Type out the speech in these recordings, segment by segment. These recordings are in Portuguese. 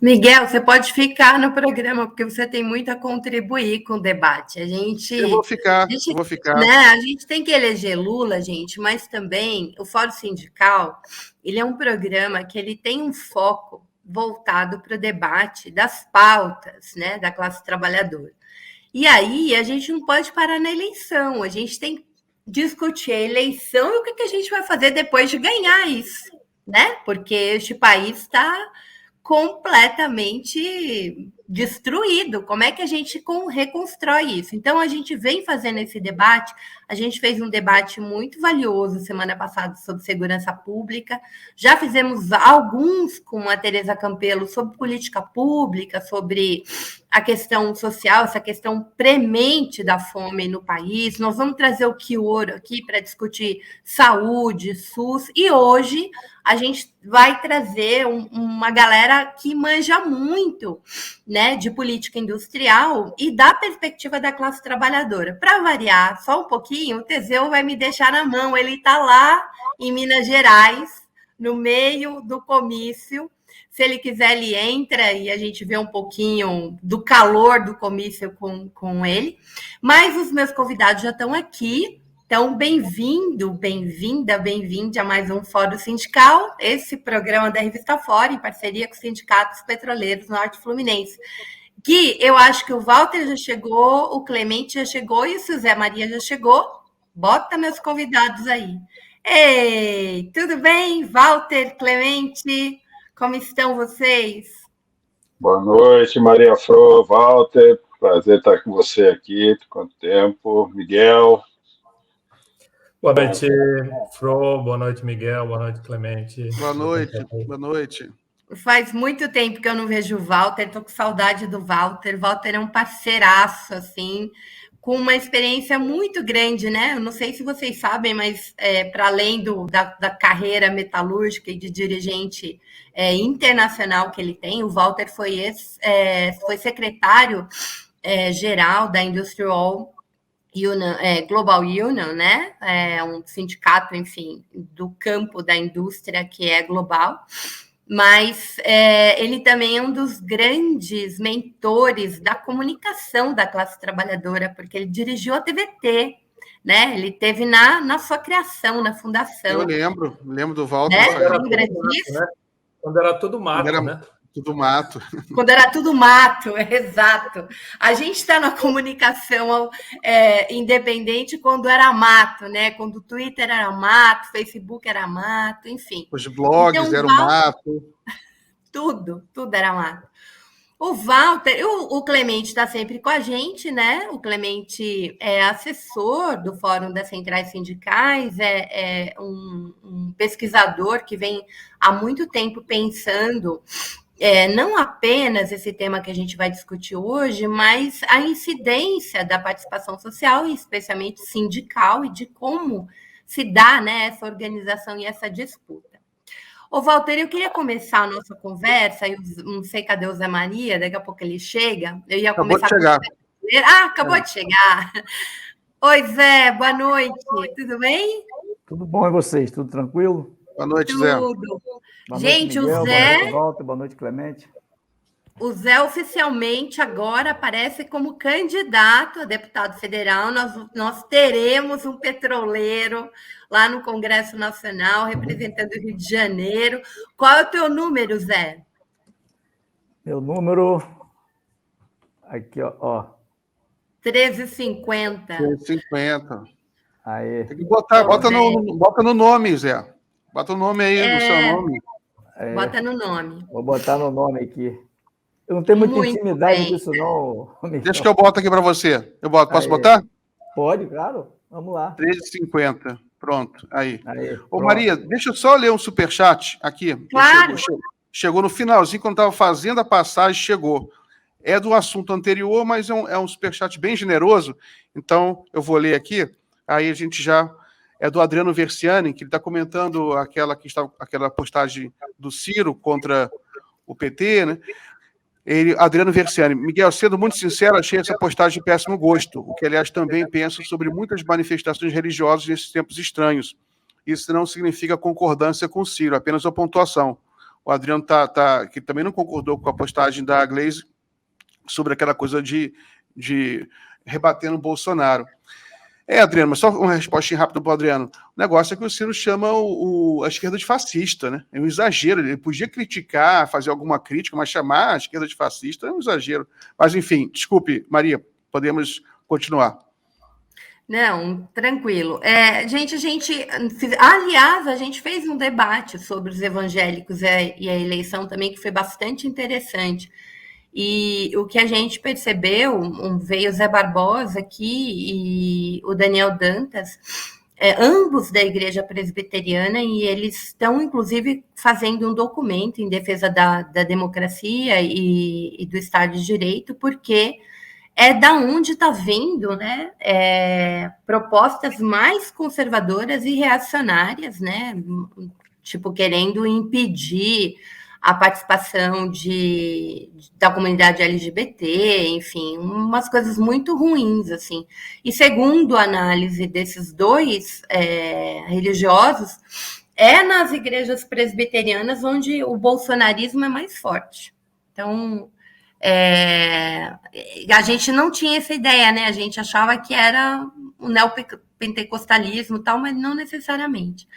Miguel, você pode ficar no programa, porque você tem muito a contribuir com o debate. Eu vou ficar. Né, a gente tem que eleger Lula, gente, mas também o Fórum Sindical, ele é um programa que ele tem um foco voltado para o debate das pautas, né, da classe trabalhadora. E aí a gente não pode parar na eleição, a gente tem que discutir a eleição e o que a gente vai fazer depois de ganhar isso, né? Porque este país está completamente destruído. Como é que a gente reconstrói isso? Então, a gente vem fazendo esse debate. A gente fez um debate muito valioso semana passada sobre segurança pública. Já fizemos alguns com a Tereza Campelo sobre política pública, sobre a questão social, essa questão premente da fome no país. Nós vamos trazer o Quioro aqui para discutir saúde, SUS, e hoje a gente vai trazer uma galera que manja muito, né, de política industrial e da perspectiva da classe trabalhadora. Para variar só um pouquinho, o Teseu vai me deixar na mão, ele está lá em Minas Gerais, no meio do comício. Se ele quiser, ele entra e a gente vê um pouquinho do calor do comício com ele. Mas os meus convidados já estão aqui. Então, bem-vindo, bem-vinda, bem-vinde a mais um Fórum Sindical, esse programa da Revista Fora, em parceria com os sindicatos petroleiros Norte Fluminense. Gui, eu acho que o Walter já chegou, o Clemente já chegou e o José Maria já chegou. Bota meus convidados aí. Ei, tudo bem? Walter, Clemente, como estão vocês? Boa noite, Maria Fro, Walter, prazer estar com você aqui, quanto tempo, Miguel. Boa noite, Fro, boa noite, Miguel, boa noite, Clemente. Boa noite. Faz muito tempo que eu não vejo o Walter, estou com saudade do Walter. O Walter é um parceiraço, assim, com uma experiência muito grande, né? Eu não sei se vocês sabem, mas para além da carreira metalúrgica e de dirigente internacional que ele tem, o Walter foi secretário geral da Industrial Union, Global Union, né? Um sindicato, enfim, do campo da indústria que é global. Mas ele também é um dos grandes mentores da comunicação da classe trabalhadora, porque ele dirigiu a TVT, né? Ele teve na sua criação, na fundação. Eu lembro do Walter. Né? Quando era tudo mato, né? Tudo mato. Quando era tudo mato, exato. A gente está na comunicação independente quando era mato, né? Quando o Twitter era mato, o Facebook era mato, enfim. Os blogs então, eram mato. Tudo era mato. O Walter, o Clemente está sempre com a gente, né? O Clemente é assessor do Fórum das Centrais Sindicais, é um pesquisador que vem há muito tempo pensando não apenas esse tema que a gente vai discutir hoje, mas a incidência da participação social, e especialmente sindical, e de como se dá, né, essa organização e essa disputa. Ô, Walter, eu queria começar a nossa conversa, eu não sei cadê o Zé Maria, daqui a pouco ele chega. Eu ia começar acabou de chegar. Acabou de chegar. Oi, Zé, boa noite, tudo bem? Tudo bom e vocês? Tudo tranquilo? Boa noite, Zé. Tudo. Boa Gente, noite, Miguel, o Zé... Boa noite, Walter. Boa noite, Clemente. O Zé oficialmente agora aparece como candidato a deputado federal. Nós teremos um petroleiro lá no Congresso Nacional, representando o Rio de Janeiro. Qual é o teu número, Zé? Meu número... Aqui, ó. 1350. 1350. Aí. Tem que bota no nome, Zé. Bota o nome aí do seu nome. Bota no nome. Vou botar no nome aqui. Eu não tenho muita intimidade disso, não. Deixa que eu boto aqui para você. Posso botar? Pode, claro. Vamos lá. 13,50. Pronto. Aí. Pronto. Ô, Maria, deixa eu só ler um superchat aqui. Claro. Chegou no finalzinho, quando estava fazendo a passagem, chegou. É do assunto anterior, mas é um superchat bem generoso. Então, eu vou ler aqui. Aí a gente já... É do Adriano Versiani, que ele está comentando aquela postagem do Ciro contra o PT, né? Adriano Versiani, Miguel, sendo muito sincero, achei essa postagem de péssimo gosto, o que, aliás, também penso sobre muitas manifestações religiosas nesses tempos estranhos. Isso não significa concordância com o Ciro, apenas uma pontuação. o Adriano que também não concordou com a postagem da Glaze sobre aquela coisa de rebater no Bolsonaro. Adriano, mas só uma resposta rápida para o Adriano. O negócio é que o Ciro chama a esquerda de fascista, né? É um exagero. Ele podia criticar, fazer alguma crítica, mas chamar a esquerda de fascista é um exagero. Mas, enfim, desculpe, Maria, podemos continuar. Não, tranquilo. Gente, aliás, a gente fez um debate sobre os evangélicos e a eleição também, que foi bastante interessante. E o que a gente percebeu, veio o Zé Barbosa aqui e o Daniel Dantas, ambos da Igreja Presbiteriana, e eles estão, inclusive, fazendo um documento em defesa da democracia e do Estado de Direito, porque é da onde está vindo, né, propostas mais conservadoras e reacionárias, né, tipo, querendo impedir a participação da comunidade LGBT, enfim, umas coisas muito ruins, assim. E segundo a análise desses dois religiosos, nas igrejas presbiterianas onde o bolsonarismo é mais forte. Então, a gente não tinha essa ideia, né? A gente achava que era o neopentecostalismo e tal, mas não necessariamente.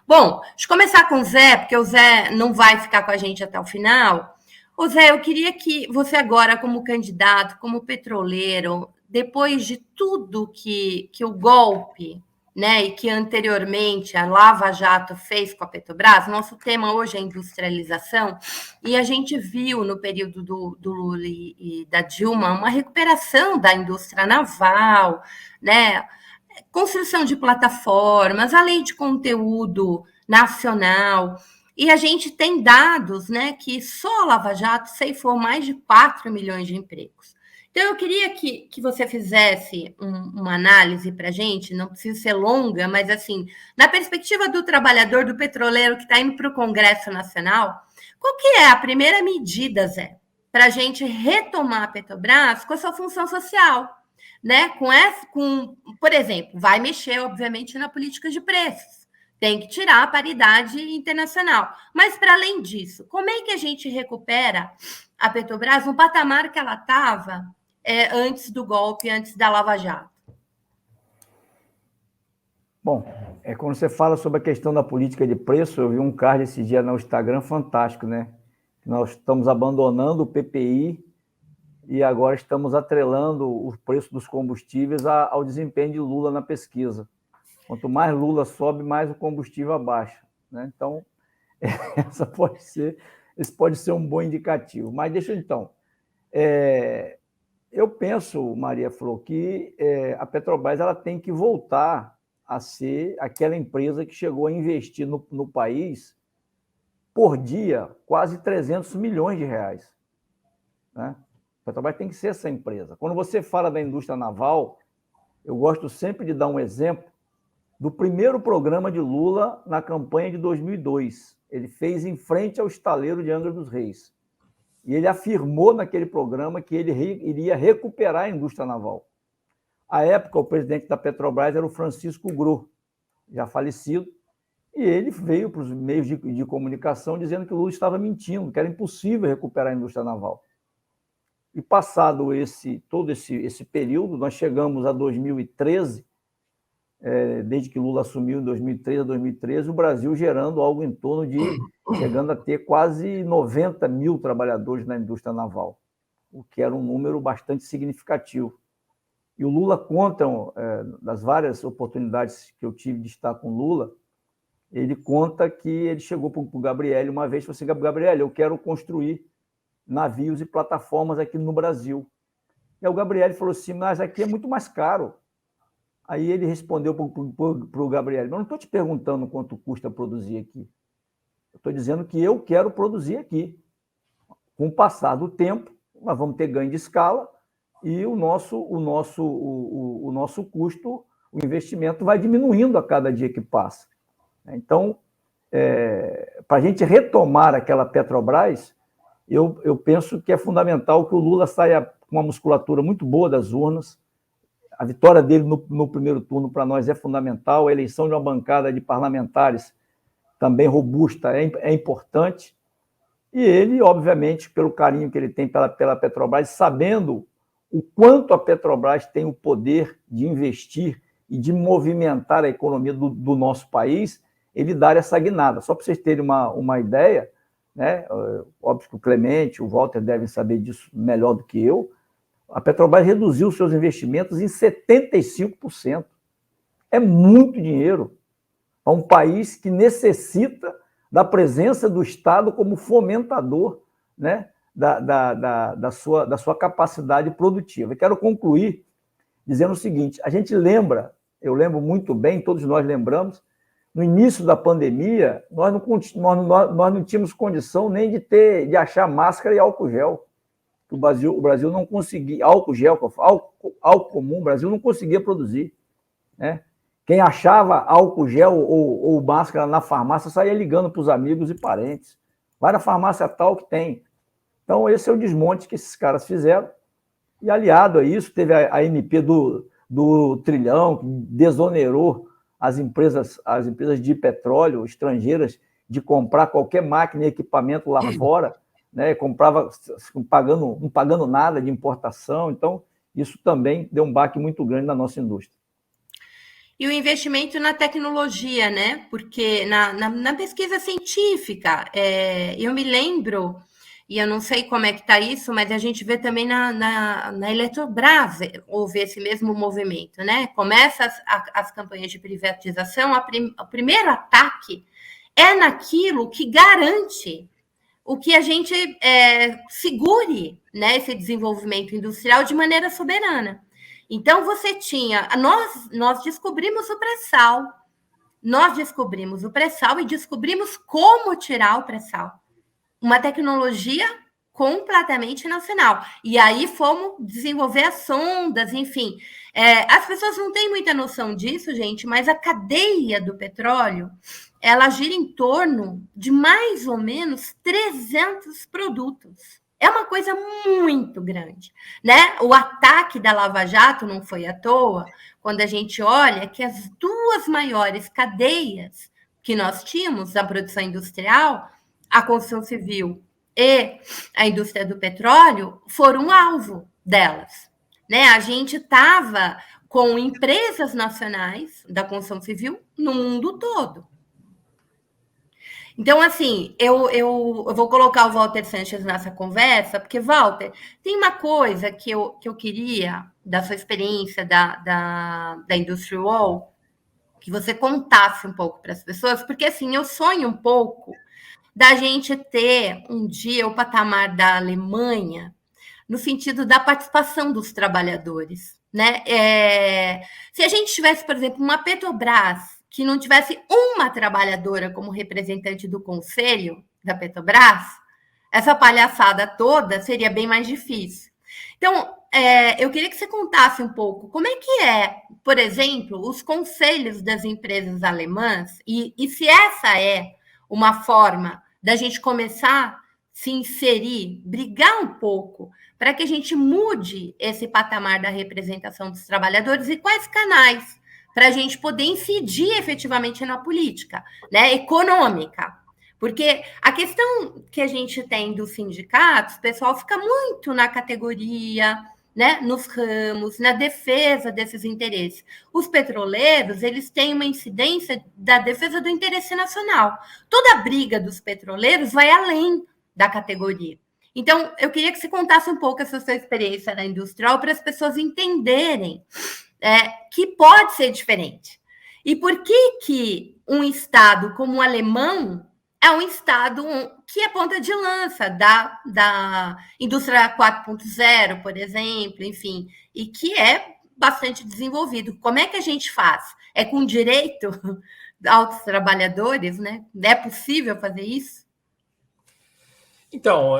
Bom, deixa eu começar com o Zé, porque o Zé não vai ficar com a gente até o final. Ô Zé, eu queria que você agora, como candidato, como petroleiro, depois de tudo que o golpe, né, e que anteriormente a Lava Jato fez com a Petrobras, nosso tema hoje é industrialização, e a gente viu no período do Lula e da Dilma uma recuperação da indústria naval, né, construção de plataformas, a lei de conteúdo nacional, e a gente tem dados, né, que só a Lava Jato ceifou mais de 4 milhões de empregos. Então, eu queria que você fizesse uma análise para a gente, não precisa ser longa, mas, assim, na perspectiva do trabalhador, do petroleiro que está indo para o Congresso Nacional, qual que é a primeira medida, Zé, para a gente retomar a Petrobras com a sua função social? Né? Por exemplo, vai mexer, obviamente, na política de preços. Tem que tirar a paridade internacional. Mas, para além disso, como é que a gente recupera a Petrobras no patamar que ela estava antes do golpe, antes da Lava Jato? Bom, quando você fala sobre a questão da política de preço, eu vi um card esse dia no Instagram fantástico, né? Nós estamos abandonando o PPI e agora estamos atrelando o preço dos combustíveis ao desempenho de Lula na pesquisa. Quanto mais Lula sobe, mais o combustível abaixa, né? Então, esse pode ser um bom indicativo. Mas deixa eu, então... eu penso, Maria Flor, que a Petrobras ela tem que voltar a ser aquela empresa que chegou a investir no país, por dia, quase 300 milhões de reais. Né? A Petrobras tem que ser essa empresa. Quando você fala da indústria naval, eu gosto sempre de dar um exemplo do primeiro programa de Lula na campanha de 2002. Ele fez em frente ao estaleiro de Angra dos Reis. E ele afirmou naquele programa que ele iria recuperar a indústria naval. À época, o presidente da Petrobras era o Francisco Gros, já falecido, e ele veio para os meios de comunicação dizendo que o Lula estava mentindo, que era impossível recuperar a indústria naval. E passado todo esse período, nós chegamos a 2013, desde que Lula assumiu em 2003 a 2013, o Brasil gerando algo em torno de, chegando a ter quase 90 mil trabalhadores na indústria naval, o que era um número bastante significativo. E o Lula conta, das várias oportunidades que eu tive de estar com o Lula, ele conta que ele chegou para o Gabriel uma vez e falou assim: Gabriel, eu quero construir navios e plataformas aqui no Brasil. E aí o Gabriel falou assim: mas aqui é muito mais caro. Aí ele respondeu para o Gabriel: mas não estou te perguntando quanto custa produzir aqui. Eu estou dizendo que eu quero produzir aqui. Com o passar do tempo, nós vamos ter ganho de escala e o nosso custo, o investimento vai diminuindo a cada dia que passa. Então, para a gente retomar aquela Petrobras, eu penso que é fundamental que o Lula saia com uma musculatura muito boa das urnas. A vitória dele no primeiro turno, para nós, é fundamental. A eleição de uma bancada de parlamentares também robusta é importante. E ele, obviamente, pelo carinho que ele tem pela Petrobras, sabendo o quanto a Petrobras tem o poder de investir e de movimentar a economia do nosso país, ele dá essa guinada. Só para vocês terem uma ideia, né? Óbvio que o Clemente, o Walter devem saber disso melhor do que eu, a Petrobras reduziu seus investimentos em 75%. É muito dinheiro para um país que necessita da presença do Estado como fomentador, né, da sua capacidade produtiva. Eu quero concluir dizendo o seguinte: a gente lembra, eu lembro muito bem, todos nós lembramos, no início da pandemia, nós não tínhamos condição nem de achar máscara e álcool gel. O Brasil não conseguia, álcool comum, o Brasil não conseguia produzir, né? Quem achava álcool gel ou máscara na farmácia saía ligando para os amigos e parentes. Vai na farmácia tal que tem. Então, esse é o desmonte que esses caras fizeram. E, aliado a isso, teve a MP do trilhão, que desonerou as empresas de petróleo estrangeiras de comprar qualquer máquina e equipamento lá fora, né? Comprava não pagando nada de importação. Então, isso também deu um baque muito grande na nossa indústria. E o investimento na tecnologia, né? Porque na pesquisa científica, eu me lembro, e eu não sei como é que está isso, mas a gente vê também na Eletrobras houve esse mesmo movimento, né? Começa as campanhas de privatização, o primeiro ataque é naquilo que garante o que a gente segure, né, esse desenvolvimento industrial de maneira soberana. Então, você tinha... Nós descobrimos o pré-sal. Nós descobrimos o pré-sal e descobrimos como tirar o pré-sal. Uma tecnologia completamente nacional. E aí fomos desenvolver as sondas, enfim. As pessoas não têm muita noção disso, gente, mas a cadeia do petróleo, ela gira em torno de mais ou menos 300 produtos. É uma coisa muito grande, né? O ataque da Lava Jato não foi à toa, quando a gente olha que as duas maiores cadeias que nós tínhamos da produção industrial, a construção civil e a indústria do petróleo, foram alvo delas, né? A gente estava com empresas nacionais da construção civil no mundo todo. Então, assim, eu vou colocar o Walter Sanches nessa conversa, porque, Walter, tem uma coisa que eu queria, da sua experiência da Industry Wall, que você contasse um pouco para as pessoas, porque, assim, eu sonho um pouco da gente ter um dia o patamar da Alemanha, no sentido da participação dos trabalhadores, né? Se a gente tivesse, por exemplo, uma Petrobras que não tivesse uma trabalhadora como representante do conselho da Petrobras, essa palhaçada toda seria bem mais difícil. Então, eu queria que você contasse um pouco como é que por exemplo, os conselhos das empresas alemãs, e se essa é uma forma da gente começar a se inserir, brigar um pouco, para que a gente mude esse patamar da representação dos trabalhadores, e quais canais para a gente poder incidir efetivamente na política, né, econômica. Porque a questão que a gente tem dos sindicatos, o pessoal fica muito na categoria, né, nos ramos, na defesa desses interesses. Os petroleiros, eles têm uma incidência da defesa do interesse nacional. Toda a briga dos petroleiros vai além da categoria. Então, eu queria que você contasse um pouco essa sua experiência na industrial para as pessoas entenderem que pode ser diferente. E por que um Estado como o alemão é um Estado que é ponta de lança da indústria 4.0, por exemplo, enfim, e que é bastante desenvolvido. Como é que a gente faz? É com direito aos trabalhadores, né? É possível fazer isso? Então,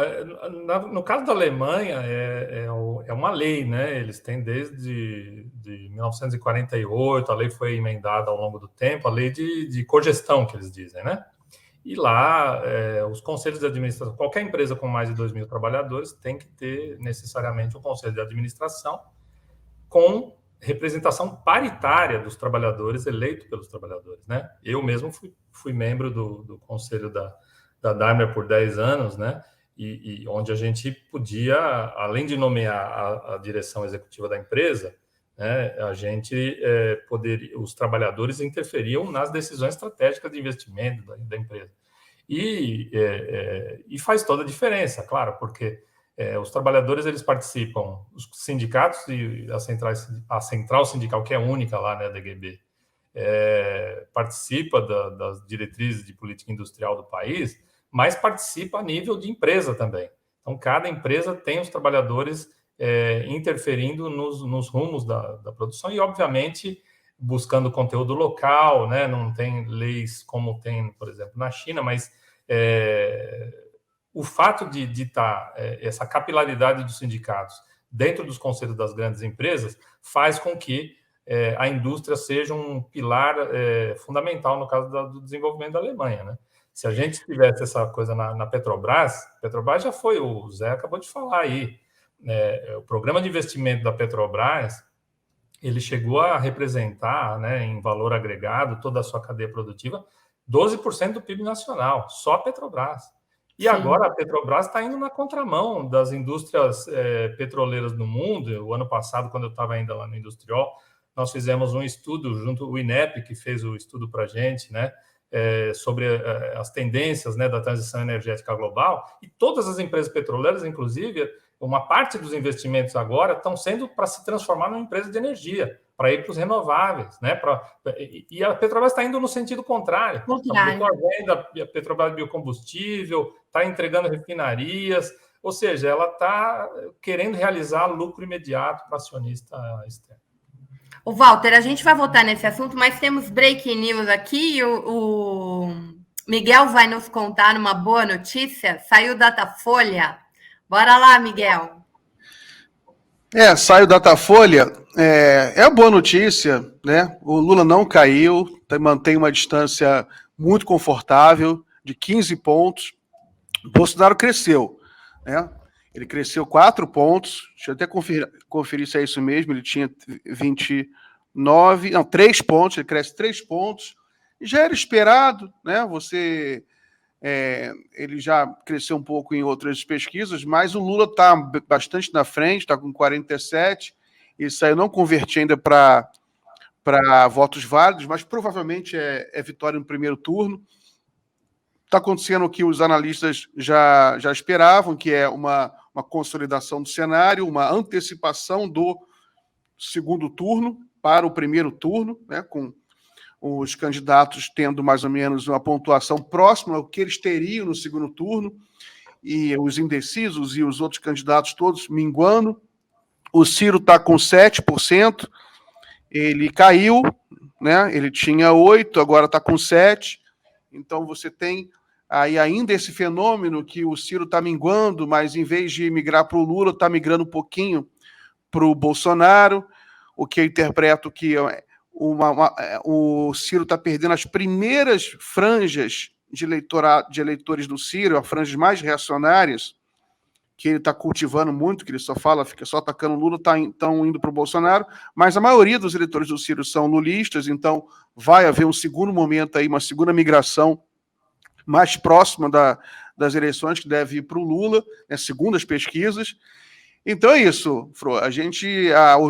no caso da Alemanha, é uma lei, né? Eles têm desde 1948, a lei foi emendada ao longo do tempo, a lei de cogestão, que eles dizem, né? E lá, os conselhos de administração, qualquer empresa com mais de 2.000 trabalhadores tem que ter necessariamente um conselho de administração com representação paritária dos trabalhadores, eleito pelos trabalhadores, né? Eu mesmo fui membro do conselho da Daimler por 10 anos, né? E onde a gente podia, além de nomear a direção executiva da empresa, né, a gente os trabalhadores interferiam nas decisões estratégicas de investimento da empresa. E faz toda a diferença, claro, porque os trabalhadores eles participam, os sindicatos e a central sindical, que é única lá, né, a DGB, participa das diretrizes de política industrial do país, mas participa a nível de empresa também. Então, cada empresa tem os trabalhadores interferindo nos rumos da produção e, obviamente, buscando conteúdo local, né? Não tem leis como tem, por exemplo, na China, mas o fato de estar essa capilaridade dos sindicatos dentro dos conselhos das grandes empresas faz com que a indústria seja um pilar fundamental no caso do desenvolvimento da Alemanha, né? Se a gente tivesse essa coisa na Petrobras já foi, o Zé acabou de falar aí, o programa de investimento da Petrobras, ele chegou a representar, né, em valor agregado, toda a sua cadeia produtiva, 12% do PIB nacional, só a Petrobras. E Sim. Agora a Petrobras está indo na contramão das indústrias petroleiras no mundo. O ano passado, quando eu estava ainda lá no Industrial, nós fizemos um estudo junto ao INEP, que fez o estudo para a gente, né, sobre as tendências, né, da transição energética global, e todas as empresas petroleiras, inclusive, uma parte dos investimentos agora estão sendo para se transformar numa empresa de energia, para ir para os renováveis, né? E a Petrobras está indo no sentido contrário. A Petrobras biocombustível, está entregando refinarias, ou seja, ela está querendo realizar lucro imediato para acionista externo. O Walter, a gente vai voltar nesse assunto, mas temos breaking news aqui. O Miguel vai nos contar uma boa notícia. Saiu o Datafolha. Bora lá, Miguel. Saiu o Datafolha. É boa notícia, né? O Lula não caiu, mantém uma distância muito confortável, de 15 pontos. O Bolsonaro cresceu, né? Ele cresceu 4 pontos. Deixa eu até conferir se é isso mesmo. Ele tinha 3 pontos. Ele cresce 3 pontos. Já era esperado, né? Ele já cresceu um pouco em outras pesquisas, mas o Lula está bastante na frente, está com 47. Isso aí eu não converti ainda para votos válidos, mas provavelmente é vitória no primeiro turno. Está acontecendo o que os analistas já esperavam, que é uma consolidação do cenário, uma antecipação do segundo turno para o primeiro turno, né, com os candidatos tendo mais ou menos uma pontuação próxima ao que eles teriam no segundo turno, e os indecisos e os outros candidatos todos minguando. O Ciro está com 7%, ele caiu, né? Ele tinha 8%, agora está com 7%. Então você tem aí ainda esse fenômeno que o Ciro está minguando, mas em vez de migrar para o Lula, está migrando um pouquinho para o Bolsonaro, o que eu interpreto que o Ciro está perdendo as primeiras franjas de eleitores do Ciro, as franjas mais reacionárias, que ele está cultivando muito, que ele fica só atacando o Lula, estão indo para o Bolsonaro, mas a maioria dos eleitores do Ciro são lulistas, então vai haver um segundo momento aí, uma segunda migração mais próxima das eleições, que deve ir para o Lula, né, segundo as pesquisas. Então é isso, Fro.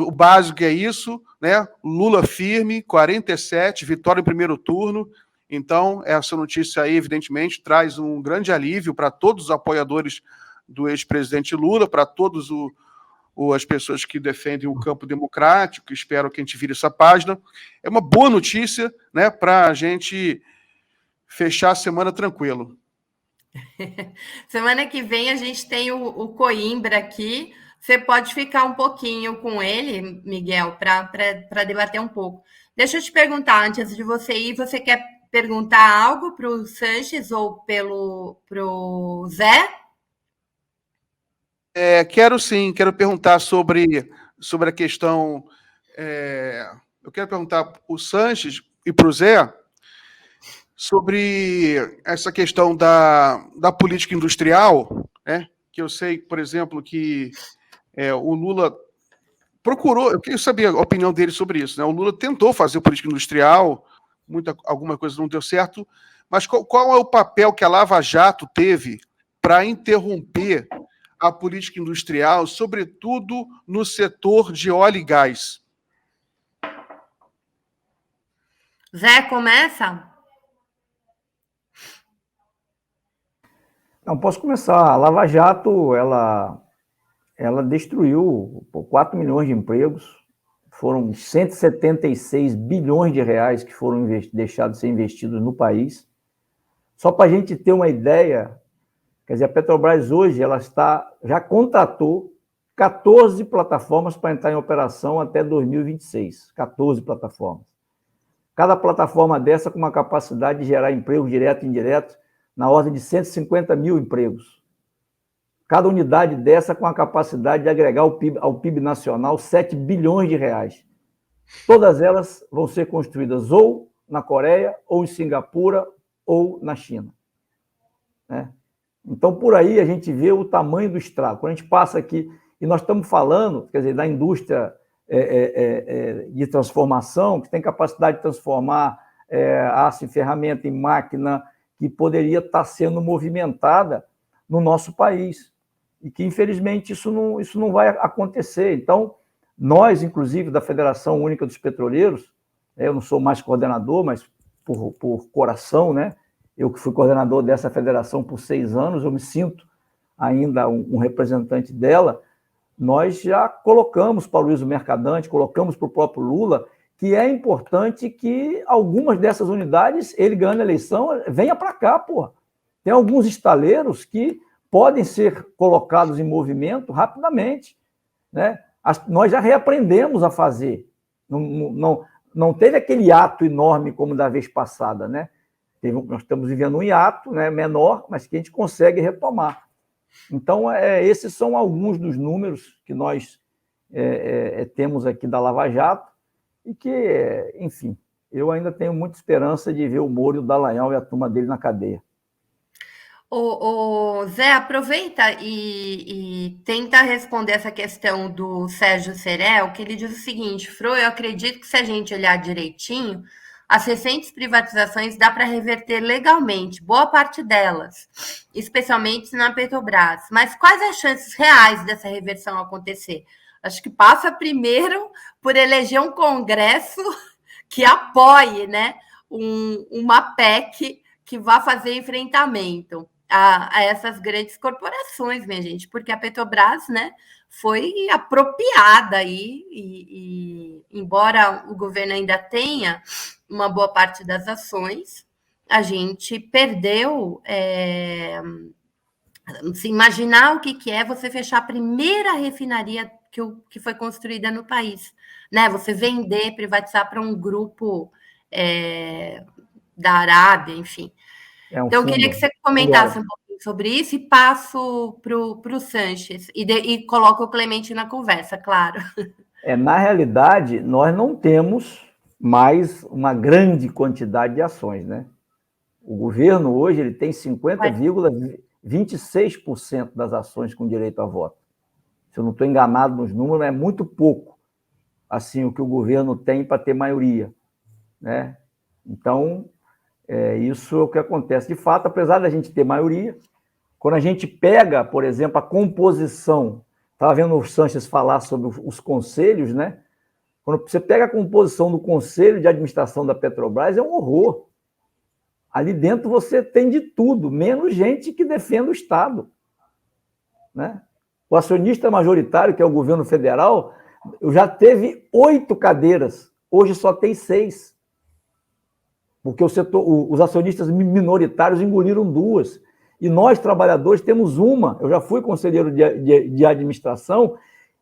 O básico é isso, né? Lula firme, 47, vitória em primeiro turno. Então, essa notícia aí, evidentemente, traz um grande alívio para todos os apoiadores do ex-presidente Lula, para todas as pessoas que defendem o campo democrático. Espero que a gente vire essa página. É uma boa notícia, né, para a gente fechar a semana tranquilo. Semana que vem a gente tem o Coimbra aqui. Você pode ficar um pouquinho com ele, Miguel, para debater um pouco. Deixa eu te perguntar, antes de você ir, você quer perguntar algo para o Sanches ou para o Zé? Quero sim, quero perguntar sobre a questão. Eu quero perguntar para o Sanches e para o Zé sobre essa questão da política industrial, né? Que eu sei, por exemplo, que o Lula procurou, eu queria saber a opinião dele sobre isso, né? O Lula tentou fazer política industrial, alguma coisa não deu certo, mas qual é o papel que a Lava Jato teve para interromper a política industrial, sobretudo no setor de óleo e gás? Zé, começa? Não, posso começar. A Lava Jato, ela destruiu 4 milhões de empregos, foram 176 bilhões de reais que foram deixados de ser investidos no país. Só para a gente ter uma ideia, quer dizer, a Petrobras hoje já contratou 14 plataformas para entrar em operação até 2026. 14 plataformas. Cada plataforma dessa com uma capacidade de gerar emprego direto e indireto na ordem de 150 mil empregos. Cada unidade dessa com a capacidade de agregar ao PIB nacional 7 bilhões de reais. Todas elas vão ser construídas ou na Coreia, ou em Singapura, ou na China. Né? Então, por aí a gente vê o tamanho do estrago. Quando a gente passa aqui, e nós estamos falando, quer dizer, da indústria de transformação, que tem capacidade de transformar aço em ferramenta, em máquina, que poderia estar sendo movimentada no nosso país. E que, infelizmente, isso não vai acontecer. Então, nós, inclusive, da Federação Única dos Petroleiros, eu não sou mais coordenador, mas por coração, né? Eu que fui coordenador dessa federação por 6 anos, eu me sinto ainda um representante dela. Nós já colocamos para o Luiz Mercadante, colocamos para o próprio Lula, que é importante que algumas dessas unidades, ele ganhando a eleição, venha para cá, porra. Tem alguns estaleiros que podem ser colocados em movimento rapidamente, né? Nós já reaprendemos a fazer. Não teve aquele ato enorme como da vez passada, né? Nós estamos vivendo um hiato, né, menor, mas que a gente consegue retomar. Então, esses são alguns dos números que nós temos aqui da Lava Jato e que, enfim, eu ainda tenho muita esperança de ver o Moro e o Dallagnol e a turma dele na cadeia. Zé, aproveita e tenta responder essa questão do Sérgio Serel, que ele diz o seguinte: Fro, eu acredito que se a gente olhar direitinho, as recentes privatizações dá para reverter legalmente, boa parte delas, especialmente na Petrobras. Mas quais as chances reais dessa reversão acontecer? Acho que passa primeiro por eleger um Congresso que apoie, né, uma PEC que vá fazer enfrentamento a essas grandes corporações, minha gente, porque a Petrobras, né, foi apropriada aí, e embora o governo ainda tenha uma boa parte das ações, a gente perdeu. Se imaginar o que é você fechar a primeira refinaria que foi construída no país, né? Você vender, privatizar para um grupo da Arábia, enfim. Então, eu queria que você comentasse um pouquinho sobre isso e passo para o Sanches e coloco o Clemente na conversa, claro. Na realidade, nós não temos mais uma grande quantidade de ações, né? O governo hoje ele tem 50,26% das ações com direito a voto. Se eu não estou enganado nos números, é muito pouco assim o que o governo tem para ter maioria, né? Então, isso é o que acontece. De fato, apesar da gente ter maioria, quando a gente pega, por exemplo, a composição, estava vendo o Sanches falar sobre os conselhos, né? Quando você pega a composição do Conselho de Administração da Petrobras, é um horror. Ali dentro você tem de tudo, menos gente que defenda o Estado, né? O acionista majoritário, que é o governo federal, já teve 8 cadeiras, hoje só tem 6. Porque os acionistas minoritários engoliram 2. E nós, trabalhadores, temos uma. Eu já fui conselheiro de administração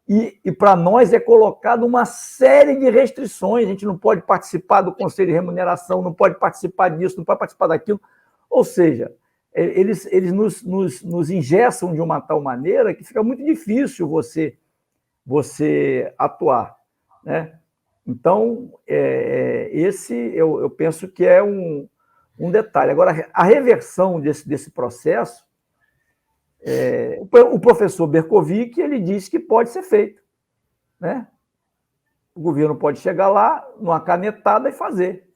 e para nós é colocado uma série de restrições. A gente não pode participar do conselho de remuneração, não pode participar disso, não pode participar daquilo. Ou seja, eles nos engessam de uma tal maneira que fica muito difícil você atuar, né? Então, esse eu penso que é um detalhe. Agora, a reversão desse processo, o professor Berkovic, ele disse que pode ser feito, né? O governo pode chegar lá, numa canetada, e fazer.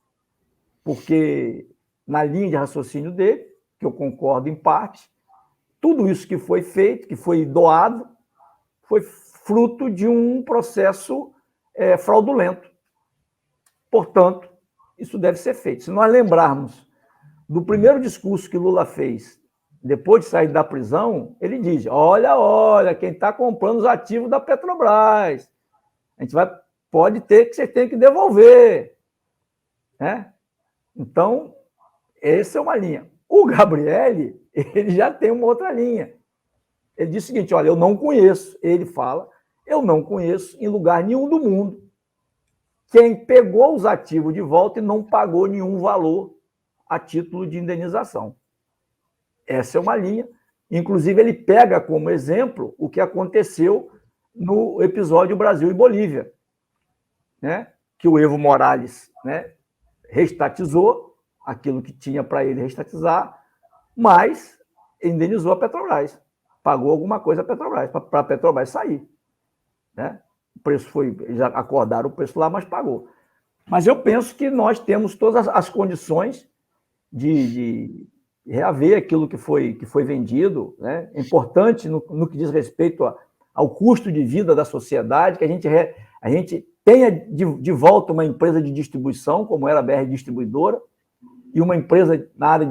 Porque na linha de raciocínio dele, que eu concordo em parte. Tudo isso que foi feito, que foi doado, foi fruto de um processo fraudulento. Portanto, isso deve ser feito. Se nós lembrarmos do primeiro discurso que Lula fez, depois de sair da prisão, ele diz: olha, quem está comprando os ativos da Petrobras, a gente pode ter que vocês têm que devolver. Né? Então, essa é uma linha. O Gabriel, ele já tem uma outra linha. Ele diz o seguinte: olha, eu não conheço, ele fala, eu não conheço em lugar nenhum do mundo quem pegou os ativos de volta e não pagou nenhum valor a título de indenização. Essa é uma linha. Inclusive, ele pega como exemplo o que aconteceu no episódio Brasil e Bolívia, né? Que o Evo Morales, né, restatizou aquilo que tinha para ele restatizar, mas indenizou a Petrobras, pagou alguma coisa a Petrobras, para a Petrobras sair. Né? O preço foi, já acordaram o preço lá, mas pagou. Mas eu penso que nós temos todas as condições de reaver aquilo que foi vendido. Né? É importante no que diz respeito ao custo de vida da sociedade, que a gente tenha de volta uma empresa de distribuição, como era a BR Distribuidora, e uma empresa na área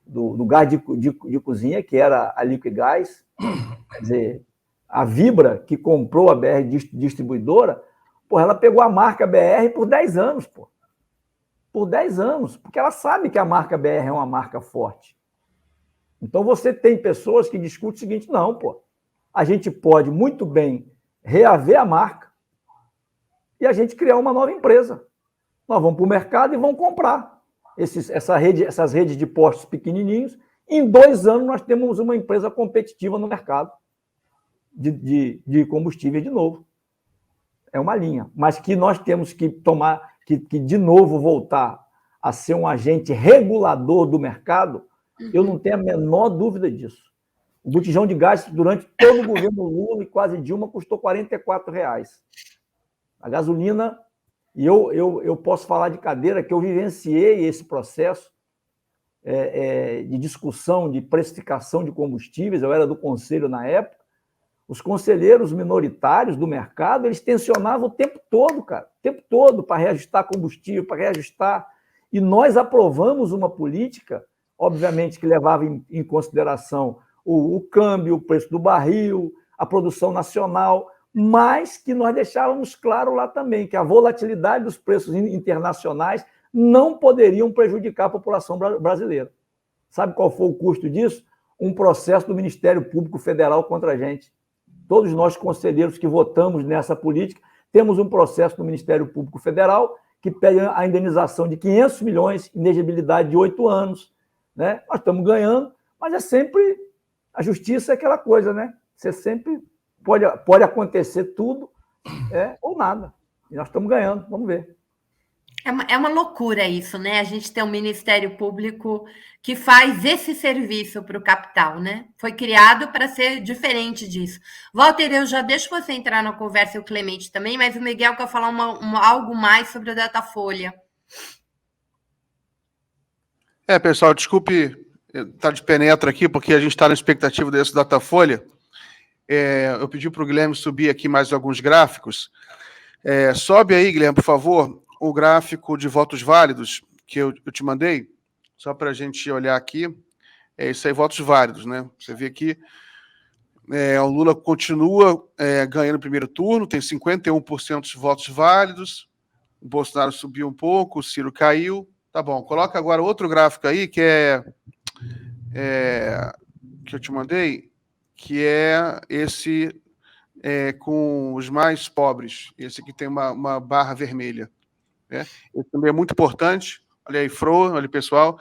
do gás de cozinha, que era a Liquigás. Quer dizer, a Vibra, que comprou a BR Distribuidora, ela pegou a marca BR por 10 anos, pô. Por 10 anos, porque ela sabe que a marca BR é uma marca forte. Então, você tem pessoas que discutem o seguinte: não, pô, a gente pode muito bem reaver a marca e a gente criar uma nova empresa. Nós vamos para o mercado e vamos comprar essas redes de postos pequenininhos. Em 2 anos, nós temos uma empresa competitiva no mercado de combustível de novo. É uma linha. Mas que nós temos que tomar, que de novo voltar a ser um agente regulador do mercado, eu não tenho a menor dúvida disso. O botijão de gás, durante todo o governo Lula e quase Dilma, custou R$ 44,00. A gasolina, e eu posso falar de cadeira, que eu vivenciei esse processo de discussão, de precificação de combustíveis. Eu era do conselho na época. Os conselheiros minoritários do mercado, eles tensionavam o tempo todo, cara, o tempo todo, para reajustar combustível, para reajustar. E nós aprovamos uma política, obviamente, que levava em consideração o câmbio, o preço do barril, a produção nacional, mas que nós deixávamos claro lá também que a volatilidade dos preços internacionais não poderiam prejudicar a população brasileira. Sabe qual foi o custo disso? Um processo do Ministério Público Federal contra a gente. Todos nós, conselheiros que votamos nessa política, temos um processo do Ministério Público Federal que pede a indenização de 500 milhões, inegibilidade de 8 anos. Né? Nós estamos ganhando, mas é sempre... A justiça é aquela coisa, né? Você sempre pode acontecer tudo ou nada. E nós estamos ganhando, vamos ver. É uma loucura isso, né? A gente tem um Ministério Público que faz esse serviço para o capital, né? Foi criado para ser diferente disso. Walter, eu já deixo você entrar na conversa e o Clemente também, mas o Miguel quer falar algo mais sobre o Datafolha. Pessoal, desculpe estar de penetra aqui, porque a gente está na expectativa desse Datafolha. Eu pedi para o Guilherme subir aqui mais alguns gráficos. Sobe aí, Guilherme, por favor, o gráfico de votos válidos que eu te mandei, só para a gente olhar aqui. Isso aí, votos válidos, né? Você vê aqui, o Lula continua ganhando o primeiro turno, tem 51% de votos válidos, o Bolsonaro subiu um pouco, o Ciro caiu. Tá bom, coloca agora outro gráfico aí, que que eu te mandei, que é esse com os mais pobres. Esse aqui tem uma barra vermelha. Esse também é muito importante. Olha aí, Fro, olha aí, pessoal.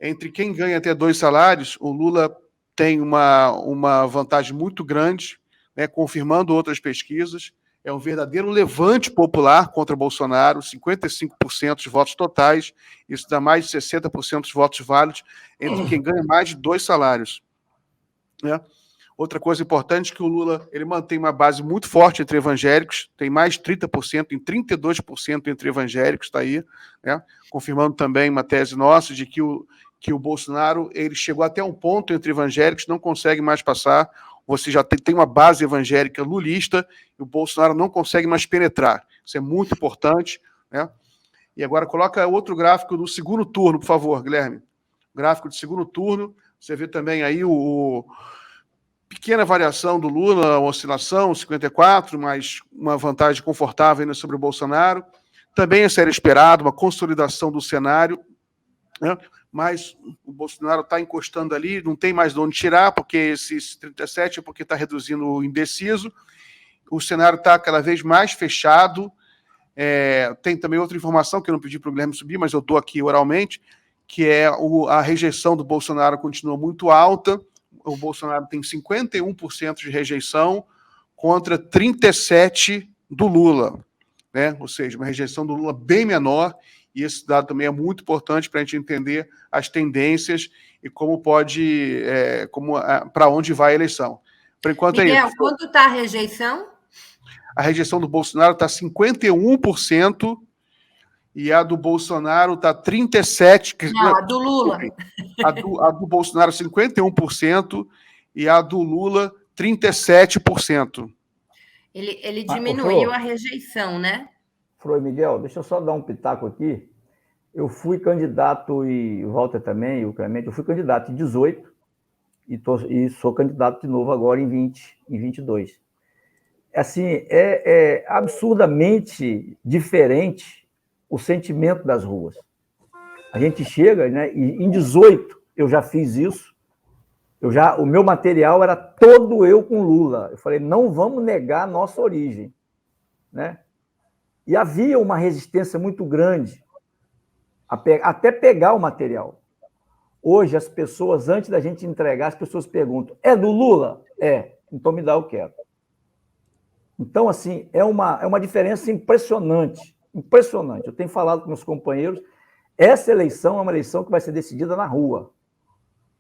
Entre quem ganha até 2 salários, o Lula tem uma vantagem muito grande, né, confirmando outras pesquisas. É um verdadeiro levante popular contra Bolsonaro, 55% de votos totais, isso dá mais de 60% de votos válidos entre quem ganha mais de 2 salários. Né? Outra coisa importante é que o Lula ele mantém uma base muito forte entre evangélicos, tem mais de 30%, em 32% entre evangélicos, está aí, né? Confirmando também uma tese nossa de que o Bolsonaro ele chegou até um ponto entre evangélicos, não consegue mais passar, você já tem uma base evangélica lulista, e o Bolsonaro não consegue mais penetrar. Isso é muito importante, né? E agora coloca outro gráfico do segundo turno, por favor, Guilherme. Gráfico de segundo turno, você vê também aí pequena variação do Lula, uma oscilação, 54, mas uma vantagem confortável ainda sobre o Bolsonaro. Também isso era esperado, uma consolidação do cenário, né? Mas o Bolsonaro está encostando ali, não tem mais de onde tirar, porque esses 37 é porque está reduzindo o indeciso. O cenário está cada vez mais fechado. Tem também outra informação que eu não pedi para o Guilherme subir, mas eu dou aqui oralmente, que é a rejeição do Bolsonaro continua muito alta. O Bolsonaro tem 51% de rejeição contra 37% do Lula, né? Ou seja, uma rejeição do Lula bem menor, e esse dado também é muito importante para a gente entender as tendências e como pode, para onde vai a eleição. Por enquanto Miguel, é isso. quanto está a rejeição? A rejeição do Bolsonaro está 51%, e a do Bolsonaro está 37%. Não, a do Lula. A do Bolsonaro, 51%, e a do Lula, 37%. Ele diminuiu a rejeição, né? Frei Miguel, deixa eu só dar um pitaco aqui. Eu fui candidato, e o Walter também, e o Clemente, eu fui candidato em 18 e sou candidato de novo agora em 22. Assim, é absurdamente diferente o sentimento das ruas. A gente chega, né, e em 18 eu já fiz isso, o meu material era todo eu com Lula. Eu falei, não vamos negar a nossa origem, né? E havia uma resistência muito grande até pegar o material. Hoje, as pessoas, antes da gente entregar, as pessoas perguntam, é do Lula? É, então me dá, eu quero. Então, assim, é uma diferença impressionante, impressionante. Eu tenho falado com meus companheiros, essa eleição é uma eleição que vai ser decidida na rua.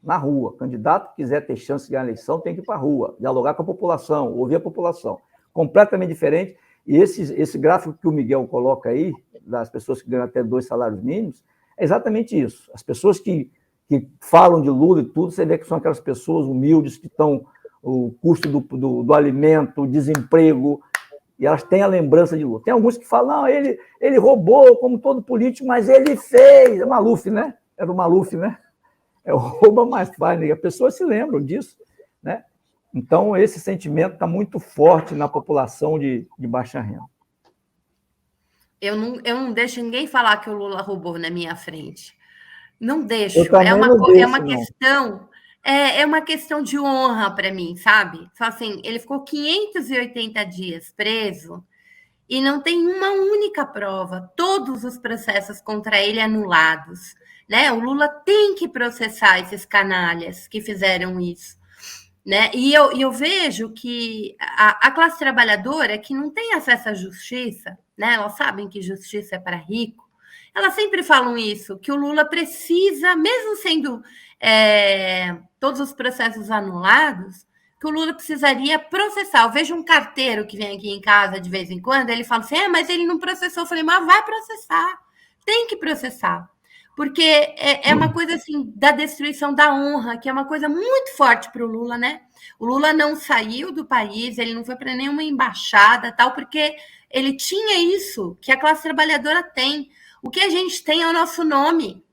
Na rua. O candidato que quiser ter chance de ganhar a eleição tem que ir para a rua, dialogar com a população, ouvir a população. Completamente diferente. E esse gráfico que o Miguel coloca aí, das pessoas que ganham até 2 salários mínimos, é exatamente isso. As pessoas que falam de Lula e tudo, você vê que são aquelas pessoas humildes que estão o custo do alimento, o desemprego, e elas têm a lembrança de Lula. Tem alguns que falam, não, ele roubou, como todo político, mas ele fez. É o Maluf, né? Era o Maluf, né? É o rouba mais faz, né? As pessoas se lembram disso, né? Então, esse sentimento está muito forte na população de baixa renda. Eu não deixo ninguém falar que o Lula roubou na minha frente. Não deixo. É uma questão de honra para mim, sabe? Só assim, ele ficou 580 dias preso e não tem uma única prova. Todos os processos contra ele anulados, né? O Lula tem que processar esses canalhas que fizeram isso. Né? E eu vejo que a classe trabalhadora que não tem acesso à justiça, né? Elas sabem que justiça é para rico, elas sempre falam isso, que o Lula precisa, mesmo sendo todos os processos anulados, que o Lula precisaria processar. Eu vejo um carteiro que vem aqui em casa de vez em quando, ele fala assim, mas ele não processou. Eu falei, mas vai processar, tem que processar. Porque é uma coisa assim da destruição da honra, que é uma coisa muito forte para o Lula, né? O Lula não saiu do país, ele não foi para nenhuma embaixada, tal, porque ele tinha isso que a classe trabalhadora tem. O que a gente tem é o nosso nome.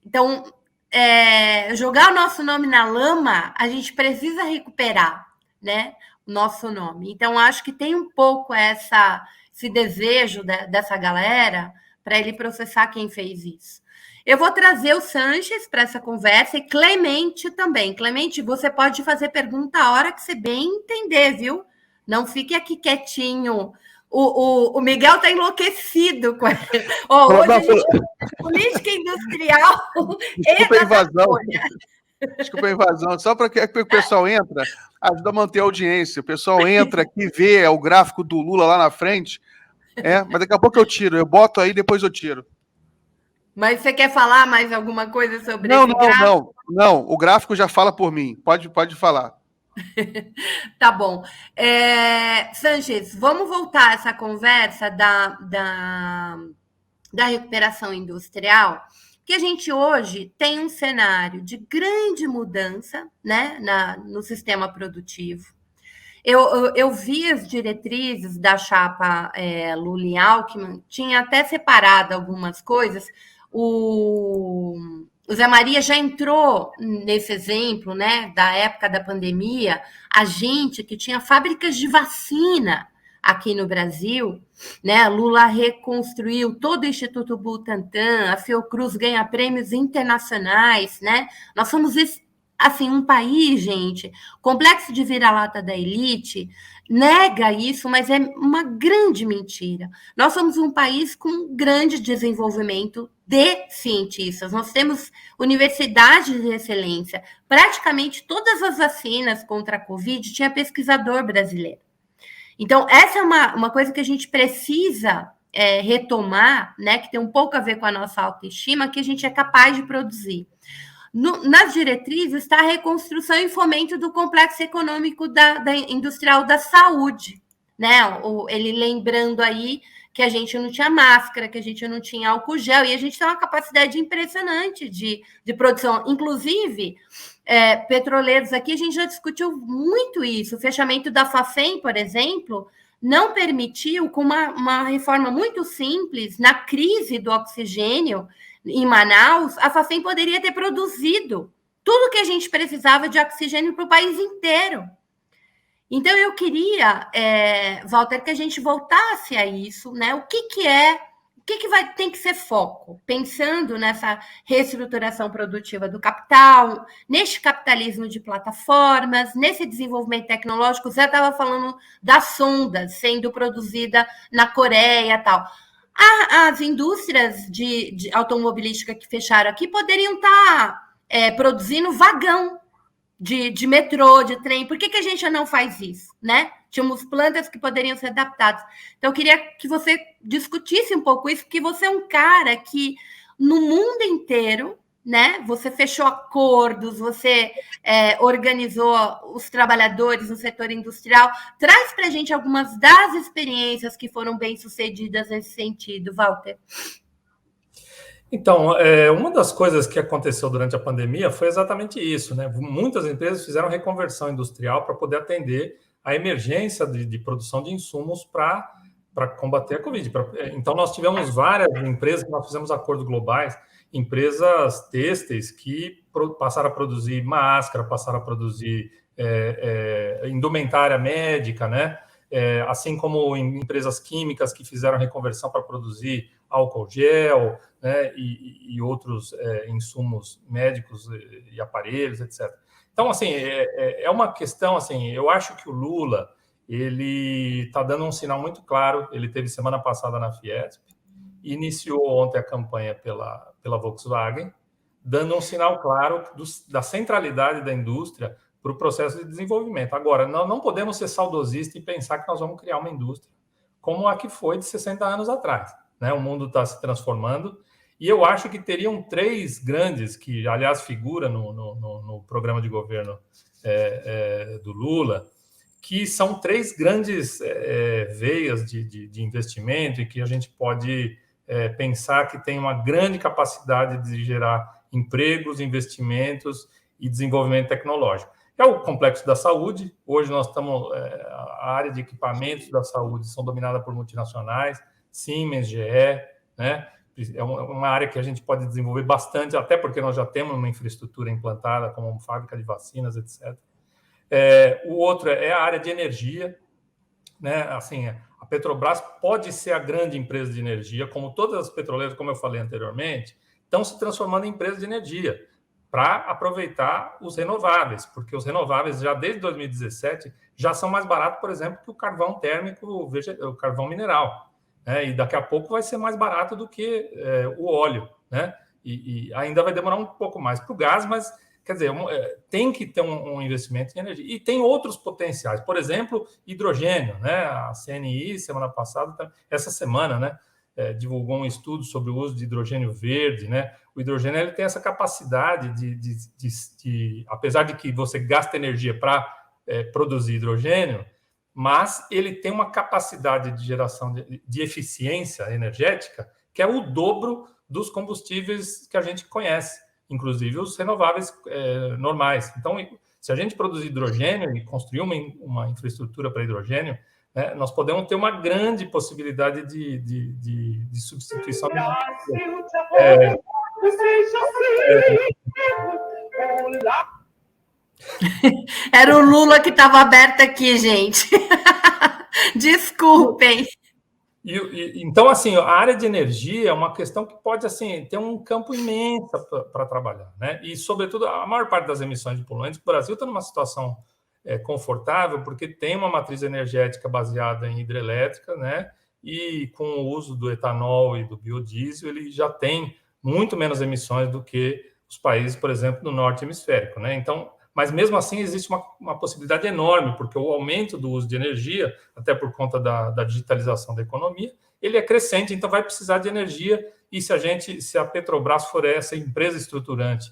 Então, jogar o nosso nome na lama, a gente precisa recuperar, né? O nosso nome. Então, acho que tem um pouco esse desejo dessa galera para ele processar quem fez isso. Eu vou trazer o Sanches para essa conversa e Clemente também. Clemente, você pode fazer pergunta a hora que você bem entender, viu? Não fique aqui quietinho. O Miguel está enlouquecido com ele. Hoje a gente política industrial. Desculpa a invasão. Desculpa a invasão. Só para que o pessoal entra, ajuda a manter a audiência. O pessoal entra aqui, vê o gráfico do Lula lá na frente. Mas daqui a pouco eu tiro. Eu boto aí, depois eu tiro. Mas você quer falar mais alguma coisa sobre esse gráfico? Não. O gráfico já fala por mim. Pode falar. Tá bom. Sanches, vamos voltar a essa conversa da recuperação industrial, que a gente hoje tem um cenário de grande mudança, né, no sistema produtivo. Eu vi as diretrizes da chapa Lula e Alckmin, tinha até separado algumas coisas. O Zé Maria já entrou nesse exemplo, né, da época da pandemia, a gente que tinha fábricas de vacina aqui no Brasil, né? Lula reconstruiu todo o Instituto Butantan, a Fiocruz ganha prêmios internacionais, né? Nós somos assim um país, gente, complexo de vira-lata da elite, nega isso, mas é uma grande mentira. Nós somos um país com grande desenvolvimento de cientistas. Nós temos universidades de excelência. Praticamente todas as vacinas contra a Covid tinha pesquisador brasileiro. Então, essa é uma coisa que a gente precisa retomar, né, que tem um pouco a ver com a nossa autoestima, que a gente é capaz de produzir. Nas diretrizes está a reconstrução e fomento do complexo econômico da industrial da saúde, né? Ele lembrando aí que a gente não tinha máscara, que a gente não tinha álcool gel, e a gente tem uma capacidade impressionante de produção. Inclusive, petroleiros aqui, a gente já discutiu muito isso. O fechamento da Fafem, por exemplo, não permitiu, com uma reforma muito simples, na crise do oxigênio em Manaus, a Fafem poderia ter produzido tudo que a gente precisava de oxigênio para o país inteiro. Então, eu queria, Walter, que a gente voltasse a isso, né? O que tem que ser foco, pensando nessa reestruturação produtiva do capital, neste capitalismo de plataformas, nesse desenvolvimento tecnológico. Você estava falando das sondas sendo produzida na Coreia e tal. As indústrias de automobilística que fecharam aqui poderiam estar produzindo vagão de metrô, de trem. Por que a gente não faz isso, né? Tínhamos plantas que poderiam ser adaptadas. Então, eu queria que você discutisse um pouco isso, porque você é um cara que, no mundo inteiro, né? Você fechou acordos, você organizou os trabalhadores no setor industrial. Traz para a gente algumas das experiências que foram bem-sucedidas nesse sentido, Walter. Então, uma das coisas que aconteceu durante a pandemia foi exatamente isso, né? Muitas empresas fizeram reconversão industrial para poder atender a emergência de produção de insumos para combater a Covid. Então, nós tivemos várias empresas que nós fizemos acordos globais, empresas têxteis que passaram a produzir máscara, passaram a produzir indumentária médica, né? Assim como empresas químicas que fizeram reconversão para produzir álcool gel, né, e outros insumos médicos e aparelhos, etc. Então, assim, é uma questão, assim, eu acho que o Lula, ele está dando um sinal muito claro. Ele teve semana passada na Fiesp, iniciou ontem a campanha pela Volkswagen, dando um sinal claro da centralidade da indústria para o processo de desenvolvimento. Agora, nós não podemos ser saudosistas e pensar que nós vamos criar uma indústria como a que foi de 60 anos atrás, né? O mundo está se transformando, e eu acho que teriam três grandes, que, aliás, figura no programa de governo do Lula, que são três grandes veias de investimento e que a gente pode pensar que tem uma grande capacidade de gerar empregos, investimentos e desenvolvimento tecnológico. É o complexo da saúde. Hoje nós estamos... a área de equipamentos da saúde são dominada por multinacionais, Siemens, GE, né? É uma área que a gente pode desenvolver bastante, até porque nós já temos uma infraestrutura implantada, como fábrica de vacinas, etc. O outro é a área de energia, né? Assim, a Petrobras pode ser a grande empresa de energia, como todas as petroleiras, como eu falei anteriormente, estão se transformando em empresas de energia para aproveitar os renováveis, porque os renováveis, já desde 2017, já são mais baratos, por exemplo, que o carvão térmico, o carvão mineral, né? E daqui a pouco vai ser mais barato do que o óleo, né? E ainda vai demorar um pouco mais para o gás, mas, quer dizer, tem que ter um investimento em energia. E tem outros potenciais, por exemplo, hidrogênio, né? A CNI, semana passada, essa semana, né, divulgou um estudo sobre o uso de hidrogênio verde, né? O hidrogênio, ele tem essa capacidade de apesar de que você gasta energia para produzir hidrogênio, mas ele tem uma capacidade de geração de eficiência energética que é o dobro dos combustíveis que a gente conhece, inclusive os renováveis normais. Então, se a gente produzir hidrogênio e construir uma infraestrutura para hidrogênio, né, nós podemos ter uma grande possibilidade de substituição. Era o Lula que estava aberto aqui, gente. Desculpem. Então, assim, a área de energia é uma questão que pode, assim, ter um campo imenso para trabalhar, né? E, sobretudo, a maior parte das emissões de poluentes, o Brasil está numa situação confortável, porque tem uma matriz energética baseada em hidrelétrica, né? E com o uso do etanol e do biodiesel, ele já tem muito menos emissões do que os países, por exemplo, do norte hemisférico, né? Então, mas mesmo assim existe uma possibilidade enorme, porque o aumento do uso de energia, até por conta da digitalização da economia, ele é crescente, então vai precisar de energia, e se a Petrobras for essa empresa estruturante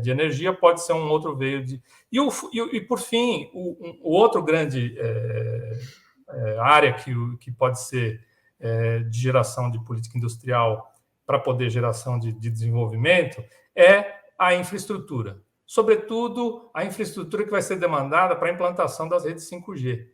de energia, pode ser um outro veio de... E por fim, o outro grande área que pode ser de geração de política industrial para poder geração de desenvolvimento é a infraestrutura. Sobretudo, a infraestrutura que vai ser demandada para a implantação das redes 5G.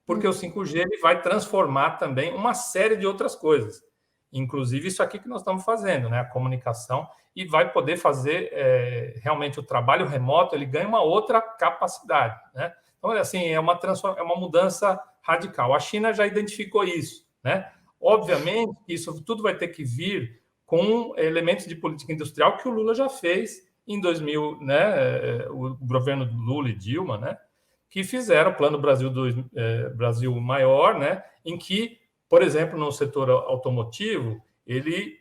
Porque o 5G ele vai transformar também uma série de outras coisas. Inclusive isso aqui que nós estamos fazendo, né? A comunicação, e vai poder fazer realmente o trabalho remoto, ele ganha uma outra capacidade, né? Então, assim, é uma mudança radical. A China já identificou isso, né? Obviamente, isso tudo vai ter que vir com elementos de política industrial que o Lula já fez em 2000, né, o governo Lula e Dilma, né, que fizeram o Plano Brasil Maior, né, em que, por exemplo, no setor automotivo, ele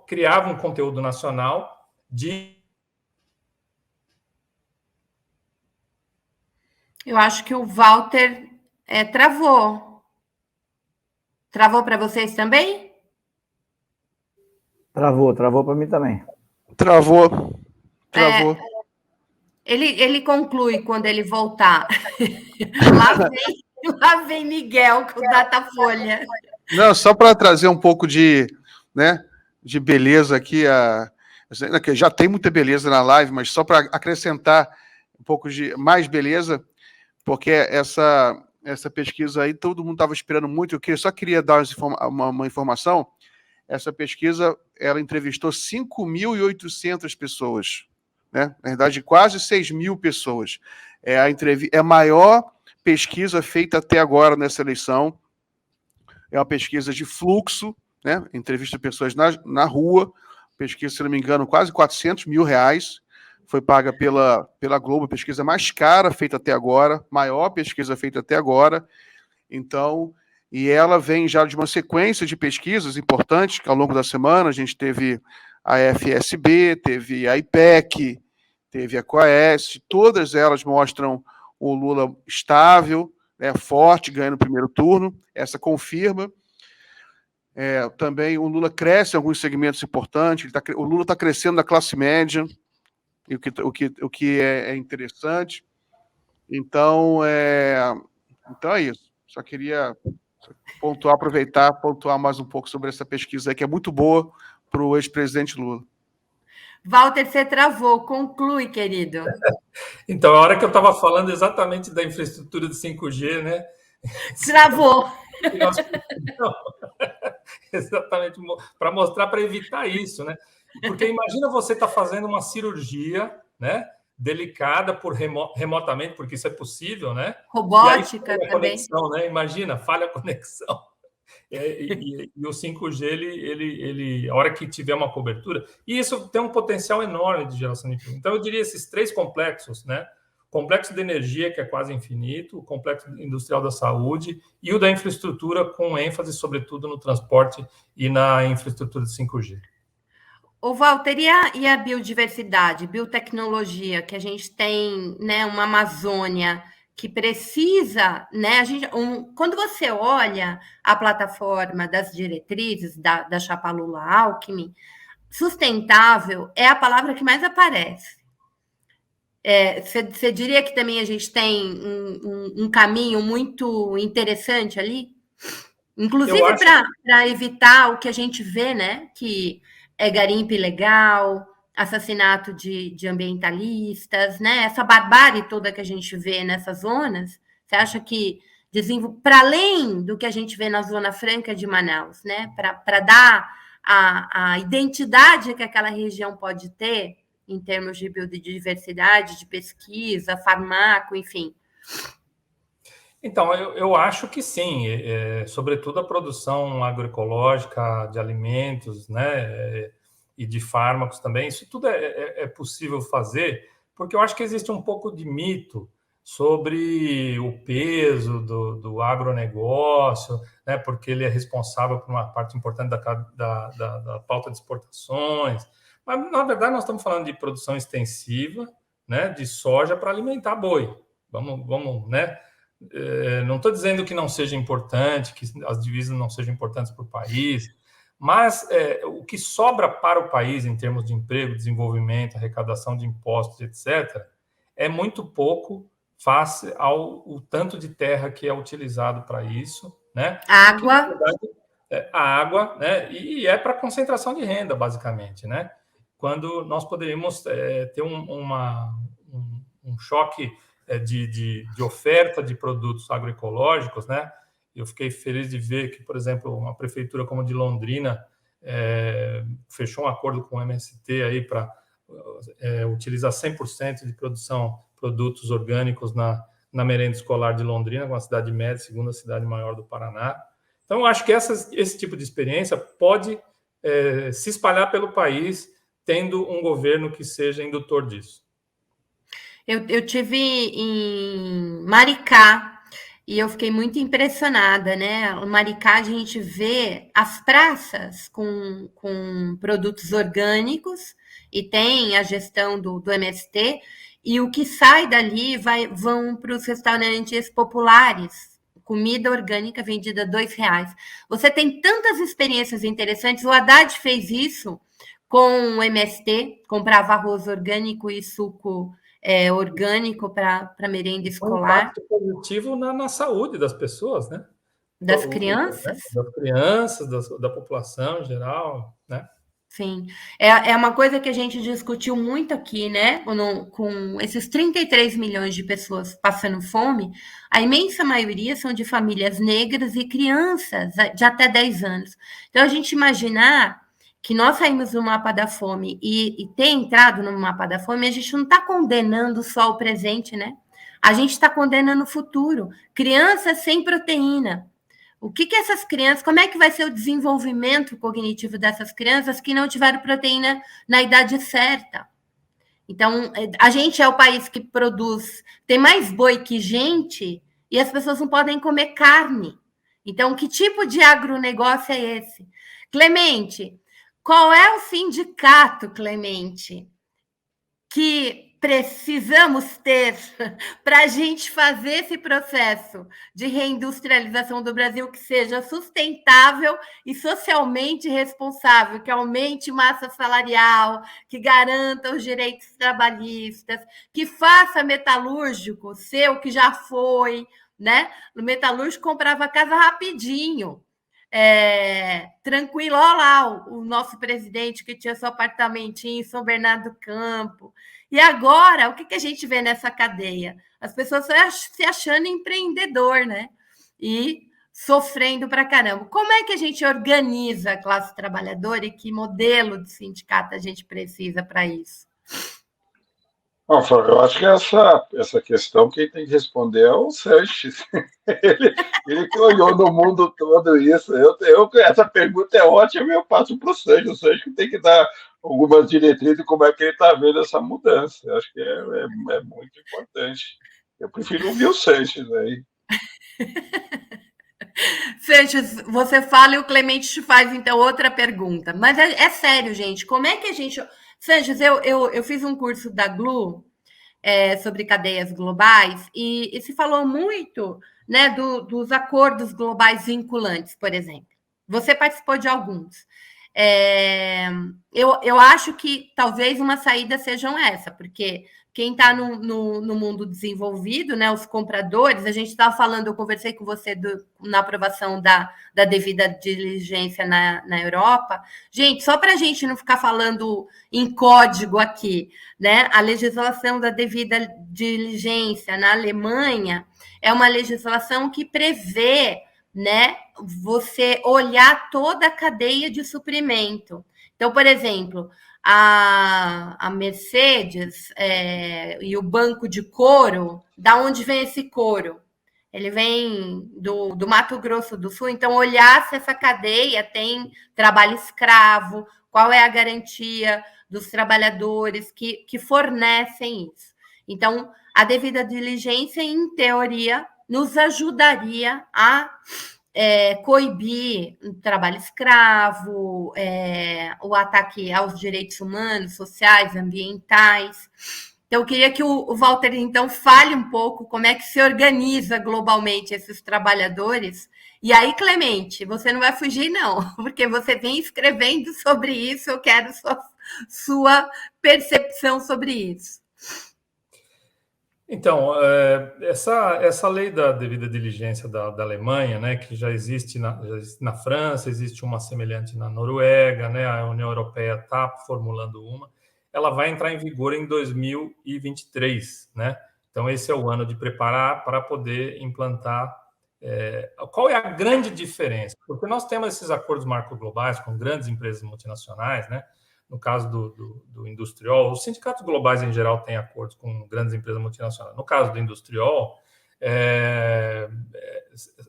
criava um conteúdo nacional de... Eu acho que o Walter travou. Travou para vocês também? Travou para mim também. Travou. Ele conclui quando ele voltar. Lá vem Miguel com o Datafolha. Não, só para trazer um pouco de beleza aqui, já tem muita beleza na live, mas só para acrescentar um pouco de mais beleza, porque essa pesquisa aí todo mundo estava esperando muito. Eu só queria dar uma informação. Essa pesquisa, ela entrevistou 5.800 pessoas, né? Na verdade, quase 6.000 pessoas. É a maior pesquisa feita até agora nessa eleição. É uma pesquisa de fluxo, né? Entrevista pessoas na rua. Pesquisa, se não me engano, quase R$400 mil. Foi paga pela Globo, a pesquisa mais cara feita até agora, maior pesquisa feita até agora. Então, e ela vem já de uma sequência de pesquisas importantes, que ao longo da semana a gente teve a FSB, teve a IPEC, teve a Quaest, todas elas mostram o Lula estável, né, forte, ganhando o primeiro turno. Essa confirma. Também o Lula cresce em alguns segmentos importantes. O Lula está crescendo na classe média, e o que é interessante. Então é isso. Só queria pontuar mais um pouco sobre essa pesquisa aí, que é muito boa para o ex-presidente Lula. Walter, você travou. Conclui, querido. Então, a hora que eu estava falando exatamente da infraestrutura de 5G, né? Travou. Exatamente, para mostrar, para evitar isso, né? Porque imagina você estar fazendo uma cirurgia, né? Delicada remotamente, porque isso é possível, né? Robótica e aí, também. Conexão, né? Imagina, falha a conexão. E o 5G, ele, a hora que tiver uma cobertura, e isso tem um potencial enorme de geração de emprego. Então, eu diria esses três complexos, né? O complexo de energia, que é quase infinito, o complexo industrial da saúde e o da infraestrutura, com ênfase, sobretudo, no transporte e na infraestrutura de 5G. O Walter, e a biodiversidade, biotecnologia, que a gente tem, né, uma Amazônia que precisa, né? Quando você olha a plataforma das diretrizes da chapa Lula-Alckmin, sustentável é a palavra que mais aparece. Você diria que também a gente tem um caminho muito interessante ali? Inclusive para evitar o que a gente vê, né? Que é garimpo ilegal, assassinato de ambientalistas, né? Essa barbárie toda que a gente vê nessas zonas. Você acha que, para além do que a gente vê na Zona Franca de Manaus, né? Para dar a identidade que aquela região pode ter, em termos de biodiversidade, de pesquisa, farmaco, enfim. Então, eu acho que sim, sobretudo a produção agroecológica de alimentos, né, e de fármacos também, isso tudo é possível fazer, porque eu acho que existe um pouco de mito sobre o peso do agronegócio, né, porque ele é responsável por uma parte importante da pauta de exportações, mas, na verdade, nós estamos falando de produção extensiva, né, de soja para alimentar boi. Vamos, né? Não estou dizendo que não seja importante, que as divisas não sejam importantes para o país, mas o que sobra para o país em termos de emprego, desenvolvimento, arrecadação de impostos, etc., é muito pouco face ao tanto de terra que é utilizado para isso, né? Água. Que, na verdade, a água, né? E é para concentração de renda, basicamente, né? Quando nós poderíamos ter um choque de oferta de produtos agroecológicos, né? Eu fiquei feliz de ver que, por exemplo, uma prefeitura como a de Londrina fechou um acordo com o MST aí para utilizar 100% de produtos orgânicos na merenda escolar de Londrina, uma cidade média, segunda cidade maior do Paraná. Então, eu acho que esse tipo de experiência pode se espalhar pelo país, tendo um governo que seja indutor disso. Eu tive em Maricá e eu fiquei muito impressionada, né? Em Maricá a gente vê as praças com produtos orgânicos e tem a gestão do MST, e o que sai dali vão para os restaurantes populares, comida orgânica vendida R$2. Você tem tantas experiências interessantes. O Haddad fez isso com o MST, comprava arroz orgânico e suco orgânico para merenda escolar. Um impacto positivo na saúde das pessoas, né? Das crianças? Das crianças, da população em geral, né? Sim. É uma coisa que a gente discutiu muito aqui, né? Com esses 33 milhões de pessoas passando fome, a imensa maioria são de famílias negras e crianças de até 10 anos. Então, a gente imaginar que nós saímos do mapa da fome e ter entrado no mapa da fome, a gente não está condenando só o presente, né? A gente está condenando o futuro. Crianças sem proteína. O que essas crianças, como é que vai ser o desenvolvimento cognitivo dessas crianças que não tiveram proteína na idade certa? Então, a gente é o país que produz, tem mais boi que gente, e as pessoas não podem comer carne. Então, que tipo de agronegócio é esse? Clemente, qual é o sindicato, Clemente, que precisamos ter para a gente fazer esse processo de reindustrialização do Brasil que seja sustentável e socialmente responsável, que aumente massa salarial, que garanta os direitos trabalhistas, que faça metalúrgico ser o que já foi, né? O metalúrgico comprava casa rapidinho. Tranquilo, olha lá o nosso presidente que tinha seu apartamentinho em São Bernardo do Campo. E agora, o que a gente vê nessa cadeia? As pessoas se achando empreendedor, né? E sofrendo pra caramba. Como é que a gente organiza a classe trabalhadora e que modelo de sindicato a gente precisa para isso? Bom, eu acho que essa questão quem tem que responder é o Sanches. Ele que olhou no mundo todo isso. Essa pergunta é ótima e eu passo para o Sanches. O Sanches que tem que dar algumas diretrizes de como é que ele está vendo essa mudança. Eu acho que é muito importante. Eu prefiro ouvir o Sanches aí. Sanches, você fala e o Clemente te faz, então, outra pergunta. Mas é sério, gente. Como é que a gente... Sanches, eu fiz um curso da GLU sobre cadeias globais e se falou muito, né, dos acordos globais vinculantes, por exemplo. Você participou de alguns. Eu acho que talvez uma saída sejam essa, porque quem está no mundo desenvolvido, né, os compradores, a gente estava falando, eu conversei com você na aprovação da devida diligência na Europa. Gente, só para a gente não ficar falando em código aqui, né, a legislação da devida diligência na Alemanha é uma legislação que prevê, né, você olhar toda a cadeia de suprimento. Então, por exemplo, a Mercedes e o banco de couro, da onde vem esse couro? Ele vem do Mato Grosso do Sul, então olhar se essa cadeia tem trabalho escravo, qual é a garantia dos trabalhadores que fornecem isso. Então, a devida diligência, em teoria, nos ajudaria a coibir o trabalho escravo, o ataque aos direitos humanos, sociais, ambientais. Então, eu queria que o Walter, então, fale um pouco como é que se organiza globalmente esses trabalhadores. E aí, Clemente, você não vai fugir, não, porque você vem escrevendo sobre isso, eu quero sua percepção sobre isso. Então, essa lei da devida diligência da Alemanha, né, que já existe na França, existe uma semelhante na Noruega, né, a União Europeia está formulando uma, ela vai entrar em vigor em 2023, né? Então, esse é o ano de preparar para poder implantar. Qual é a grande diferença? Porque nós temos esses acordos marco globais com grandes empresas multinacionais, né? No caso do Industrial, os sindicatos globais, em geral, têm acordos com grandes empresas multinacionais. No caso do Industrial,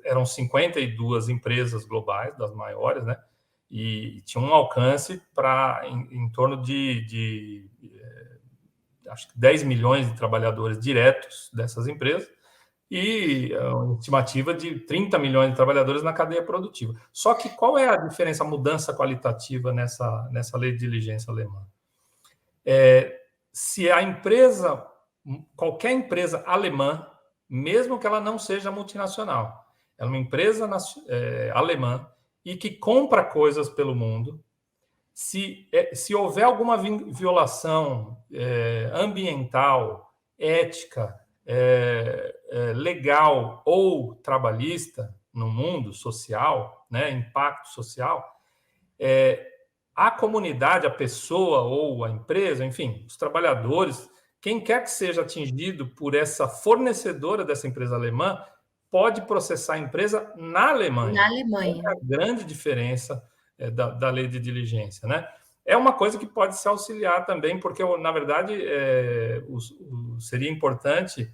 eram 52 empresas globais, das maiores, né? E tinha um alcance para em torno de acho que 10 milhões de trabalhadores diretos dessas empresas e uma estimativa de 30 milhões de trabalhadores na cadeia produtiva. Só que qual é a diferença, a mudança qualitativa nessa lei de diligência alemã? Se a empresa, qualquer empresa alemã, mesmo que ela não seja multinacional, ela é uma empresa alemã e que compra coisas pelo mundo, se houver alguma violação ambiental, ética, legal ou trabalhista no mundo social, né, impacto social, a comunidade, a pessoa ou a empresa, enfim, os trabalhadores, quem quer que seja atingido por essa fornecedora dessa empresa alemã, pode processar a empresa na Alemanha. Na Alemanha. É a grande diferença da lei de diligência, né? É uma coisa que pode se auxiliar também, porque, na verdade, seria importante,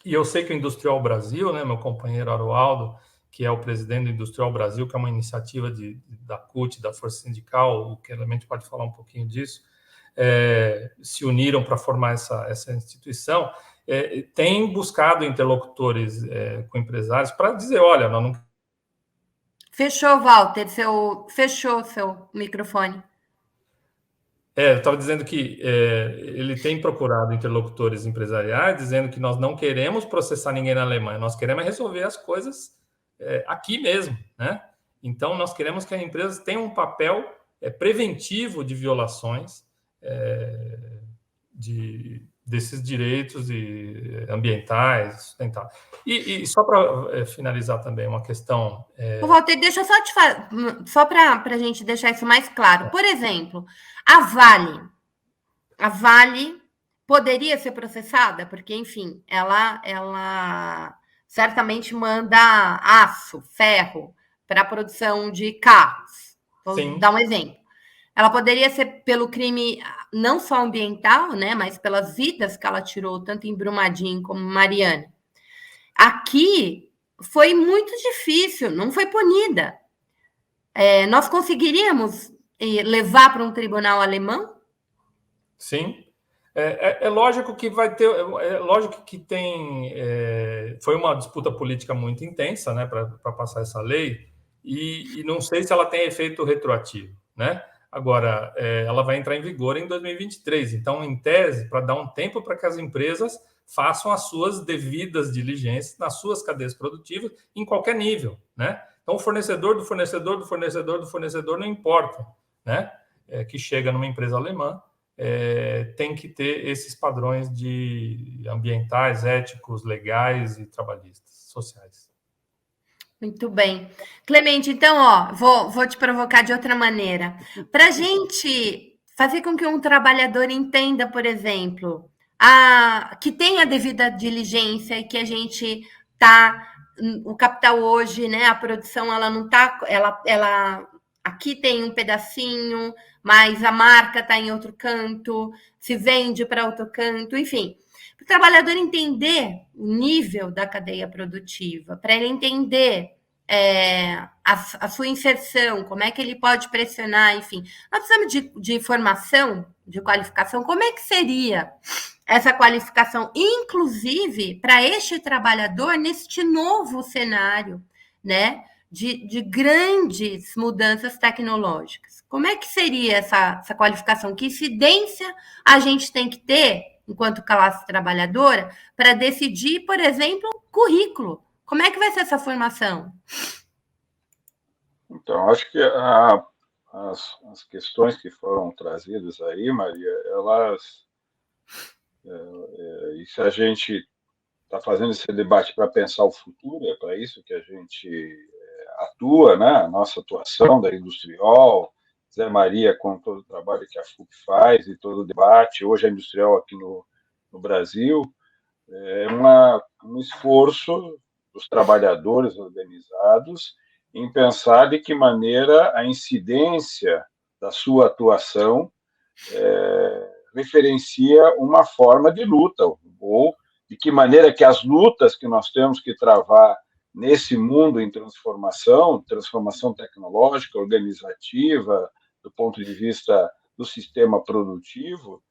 e eu sei que o Industrial Brasil, né, meu companheiro Aroaldo, que é o presidente do Industrial Brasil, que é uma iniciativa da CUT, da Força Sindical, o que realmente pode falar um pouquinho disso, se uniram para formar essa instituição, tem buscado interlocutores com empresários para dizer, olha, nós não... Fechou, Walter, fechou seu microfone. Eu estava dizendo que ele tem procurado interlocutores empresariais, dizendo que nós não queremos processar ninguém na Alemanha, nós queremos resolver as coisas aqui mesmo, né? Então, nós queremos que as empresas tenham um papel preventivo de violações desses direitos ambientais, sustentáveis. E só para finalizar também uma questão... Walter, deixa eu só te falar, só para a gente deixar isso mais claro. Por exemplo, a Vale poderia ser processada, porque, enfim, ela certamente manda aço, ferro, para a produção de carros. Vou dar um exemplo. Ela poderia ser pelo crime não só ambiental, né, mas pelas vidas que ela tirou, tanto em Brumadinho como em Mariana. Aqui foi muito difícil, não foi punida. Nós conseguiríamos levar para um tribunal alemão? Sim. É lógico que vai ter... É lógico que tem... foi uma disputa política muito intensa, né, para passar essa lei, e não sei se ela tem efeito retroativo, né? Agora, ela vai entrar em vigor em 2023. Então, em tese, para dar um tempo para que as empresas façam as suas devidas diligências nas suas cadeias produtivas em qualquer nível, né? Então, o fornecedor do fornecedor do fornecedor do fornecedor não importa, né? Que chega numa empresa alemã, tem que ter esses padrões ambientais, éticos, legais e trabalhistas, sociais. Muito bem. Clemente, então, ó, vou te provocar de outra maneira. Para a gente fazer com que um trabalhador entenda, por exemplo, que tenha a devida diligência e que a gente o capital hoje, né, a produção, ela não está, ela aqui tem um pedacinho, mas a marca está em outro canto, se vende para outro canto, enfim. Para o trabalhador entender o nível da cadeia produtiva, para ele entender a sua inserção, como é que ele pode pressionar, enfim. Nós precisamos de formação, de qualificação. Como é que seria essa qualificação, inclusive, para este trabalhador neste novo cenário, né? De grandes mudanças tecnológicas. Como é que seria essa qualificação? Que incidência a gente tem que ter, enquanto classe trabalhadora, para decidir, por exemplo, currículo? Como é que vai ser essa formação? Então, acho que as questões que foram trazidas aí, Maria, e se a gente está fazendo esse debate para pensar o futuro, é para isso que a gente atua, né? A nossa atuação da Industrial, Zé Maria com todo o trabalho que a FUP faz e todo o debate, hoje a Industrial aqui no Brasil, é um esforço dos trabalhadores organizados em pensar de que maneira a incidência da sua atuação referencia uma forma de luta, ou de que maneira que as lutas que nós temos que travar nesse mundo em transformação tecnológica, organizativa, do ponto de vista do sistema produtivo,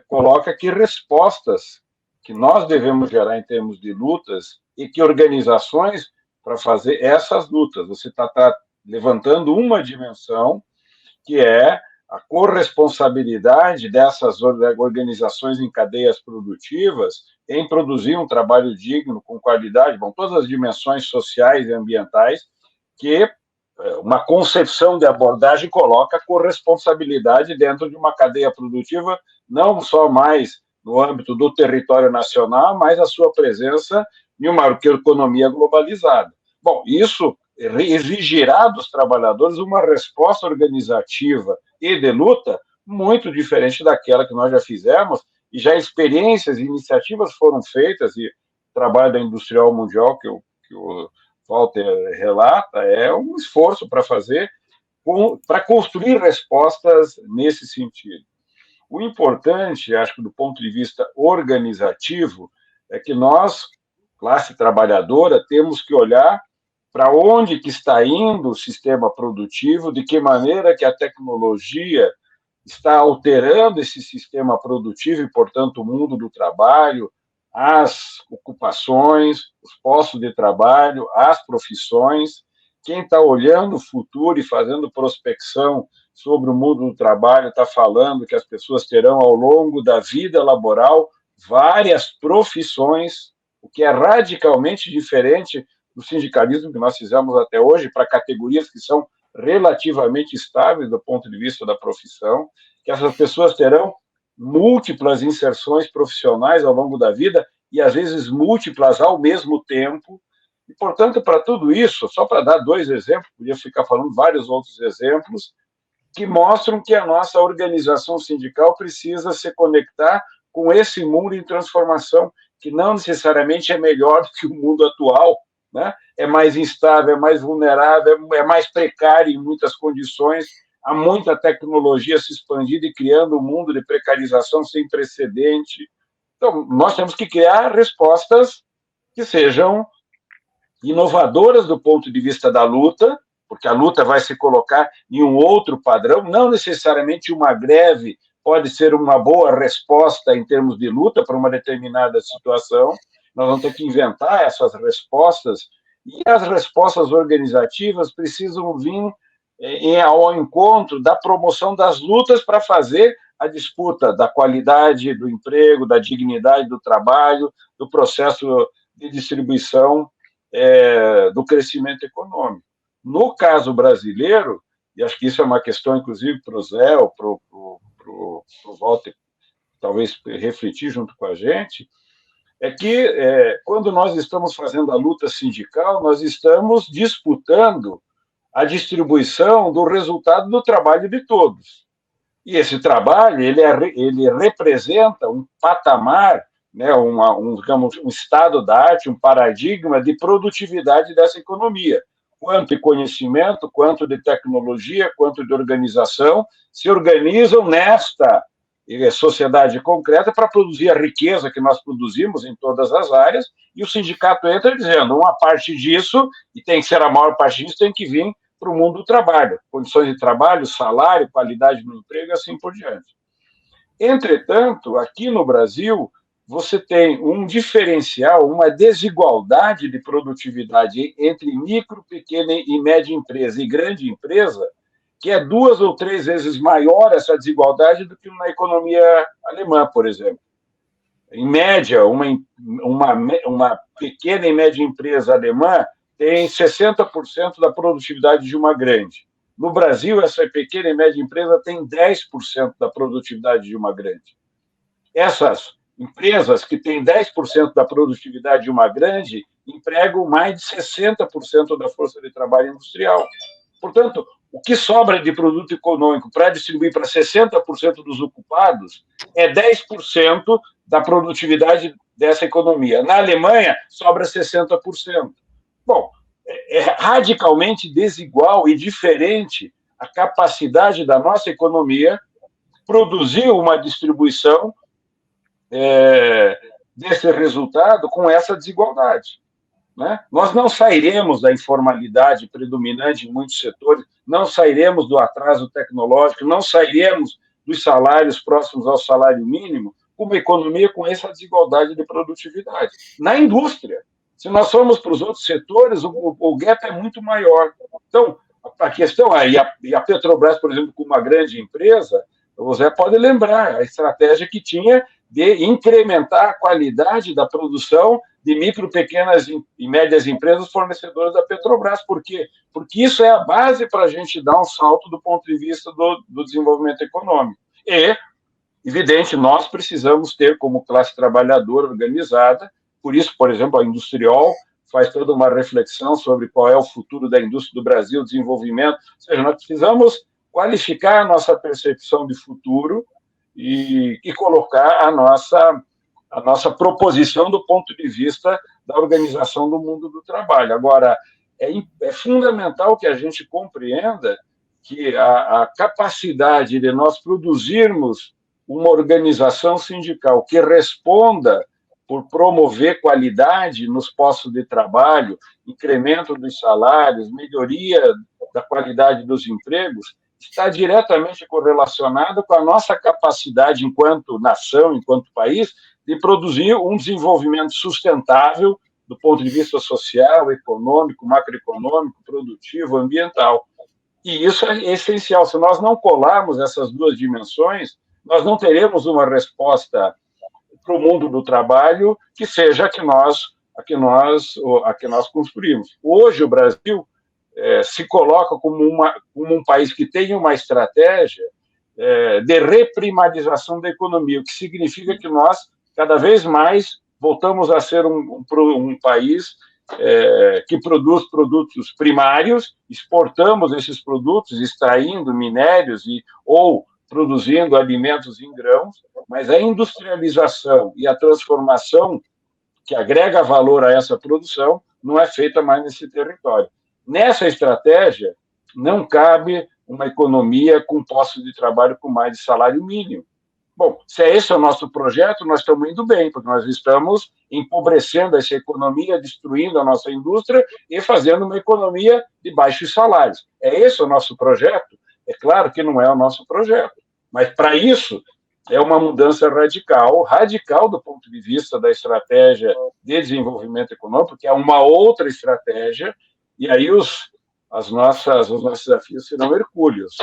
coloca aqui respostas que nós devemos gerar em termos de lutas e que organizações para fazer essas lutas. Você está levantando uma dimensão que é a corresponsabilidade dessas organizações em cadeias produtivas em produzir um trabalho digno, com qualidade, todas as dimensões sociais e ambientais que uma concepção de abordagem coloca a corresponsabilidade dentro de uma cadeia produtiva, não só mais no âmbito do território nacional, mas a sua presença em uma economia globalizada. Bom, isso exigirá dos trabalhadores uma resposta organizativa e de luta muito diferente daquela que nós já fizemos, e já experiências e iniciativas foram feitas, e o trabalho da Industrial Mundial, que o Walter relata, é um esforço para fazer, para construir respostas nesse sentido. O importante, acho que do ponto de vista organizativo, é que nós, classe trabalhadora, temos que olhar para onde que está indo o sistema produtivo, de que maneira que a tecnologia está alterando esse sistema produtivo e, portanto, o mundo do trabalho, as ocupações, os postos de trabalho, as profissões. Quem está olhando o futuro e fazendo prospecção sobre o mundo do trabalho está falando que as pessoas terão, ao longo da vida laboral, várias profissões, o que é radicalmente diferente do sindicalismo que nós fizemos até hoje para categorias que são relativamente estáveis do ponto de vista da profissão, que essas pessoas terão múltiplas inserções profissionais ao longo da vida e, às vezes, múltiplas ao mesmo tempo. E, portanto, para tudo isso, só para dar 2 exemplos, podia ficar falando vários outros exemplos, que mostram que a nossa organização sindical precisa se conectar com esse mundo em transformação, que não necessariamente é melhor do que o mundo atual, né? É mais instável, é mais vulnerável, é mais precário em muitas condições, há muita tecnologia se expandindo e criando um mundo de precarização sem precedente. Então, nós temos que criar respostas que sejam inovadoras do ponto de vista da luta, porque a luta vai se colocar em um outro padrão, não necessariamente uma greve pode ser uma boa resposta em termos de luta para uma determinada situação. Nós vamos ter que inventar essas respostas, e as respostas organizativas precisam vir ao encontro da promoção das lutas para fazer a disputa da qualidade do emprego, da dignidade do trabalho, do processo de distribuição do crescimento econômico. No caso brasileiro, e acho que isso é uma questão, inclusive, para o Zé, ou para o o Walter talvez refletir junto com a gente, é que quando nós estamos fazendo a luta sindical, nós estamos disputando a distribuição do resultado do trabalho de todos. E esse trabalho ele representa um patamar, né, digamos, um estado da arte, um paradigma de produtividade dessa economia. Quanto de conhecimento, quanto de tecnologia, quanto de organização se organizam nesta sociedade concreta para produzir a riqueza que nós produzimos em todas as áreas, e o sindicato entra dizendo uma parte disso, e tem que ser a maior parte disso, tem que vir para o mundo do trabalho, condições de trabalho, salário, qualidade do emprego e assim por diante. Entretanto, aqui no Brasil, você tem um diferencial, uma desigualdade de produtividade entre micro, pequena e média empresa e grande empresa, que é 2 ou 3 vezes maior essa desigualdade do que na economia alemã, por exemplo. Em média, uma pequena e média empresa alemã tem 60% da produtividade de uma grande. No Brasil, essa pequena e média empresa tem 10% da produtividade de uma grande. Essas empresas que têm 10% da produtividade de uma grande empregam mais de 60% da força de trabalho industrial. Portanto, o que sobra de produto econômico para distribuir para 60% dos ocupados é 10% da produtividade dessa economia. Na Alemanha, sobra 60%. Bom, é radicalmente desigual e diferente a capacidade da nossa economia produzir uma distribuição desse resultado com essa desigualdade. Né? Nós não sairemos da informalidade predominante em muitos setores, não sairemos do atraso tecnológico, não sairemos dos salários próximos ao salário mínimo com uma economia com essa desigualdade de produtividade. Na indústria, se nós formos para os outros setores, o gap é muito maior. Então, a questão e a Petrobras, por exemplo, como uma grande empresa, o Zé pode lembrar a estratégia que tinha de incrementar a qualidade da produção de micro, pequenas e médias empresas fornecedoras da Petrobras. Por quê? Porque isso é a base para a gente dar um salto do ponto de vista do desenvolvimento econômico. E, evidente, nós precisamos ter, como classe trabalhadora organizada, por isso, por exemplo, a Industrial faz toda uma reflexão sobre qual é o futuro da indústria do Brasil, desenvolvimento. Ou seja, nós precisamos qualificar a nossa percepção de futuro e colocar a nossa proposição do ponto de vista da organização do mundo do trabalho. Agora, é fundamental que a gente compreenda que a capacidade de nós produzirmos uma organização sindical que responda por promover qualidade nos postos de trabalho, incremento dos salários, melhoria da qualidade dos empregos, está diretamente correlacionado com a nossa capacidade, enquanto nação, enquanto país, de produzir um desenvolvimento sustentável do ponto de vista social, econômico, macroeconômico, produtivo, ambiental. E isso é essencial. Se nós não colarmos essas duas dimensões, nós não teremos uma resposta para o mundo do trabalho que seja a que nós construímos. Hoje, o Brasil se coloca como um país que tem uma estratégia de reprimarização da economia, o que significa que nós, cada vez mais, voltamos a ser um país que produz produtos primários, exportamos esses produtos, extraindo minérios ou produzindo alimentos em grãos, mas a industrialização e a transformação que agrega valor a essa produção não é feita mais nesse território. Nessa estratégia, não cabe uma economia com postos de trabalho com mais de salário mínimo. Bom, se esse é o nosso projeto, nós estamos indo bem, porque nós estamos empobrecendo essa economia, destruindo a nossa indústria e fazendo uma economia de baixos salários. É esse o nosso projeto? É claro que não é o nosso projeto, mas para isso é uma mudança radical do ponto de vista da estratégia de desenvolvimento econômico, que é uma outra estratégia, e aí os nossos desafios serão hercúleos.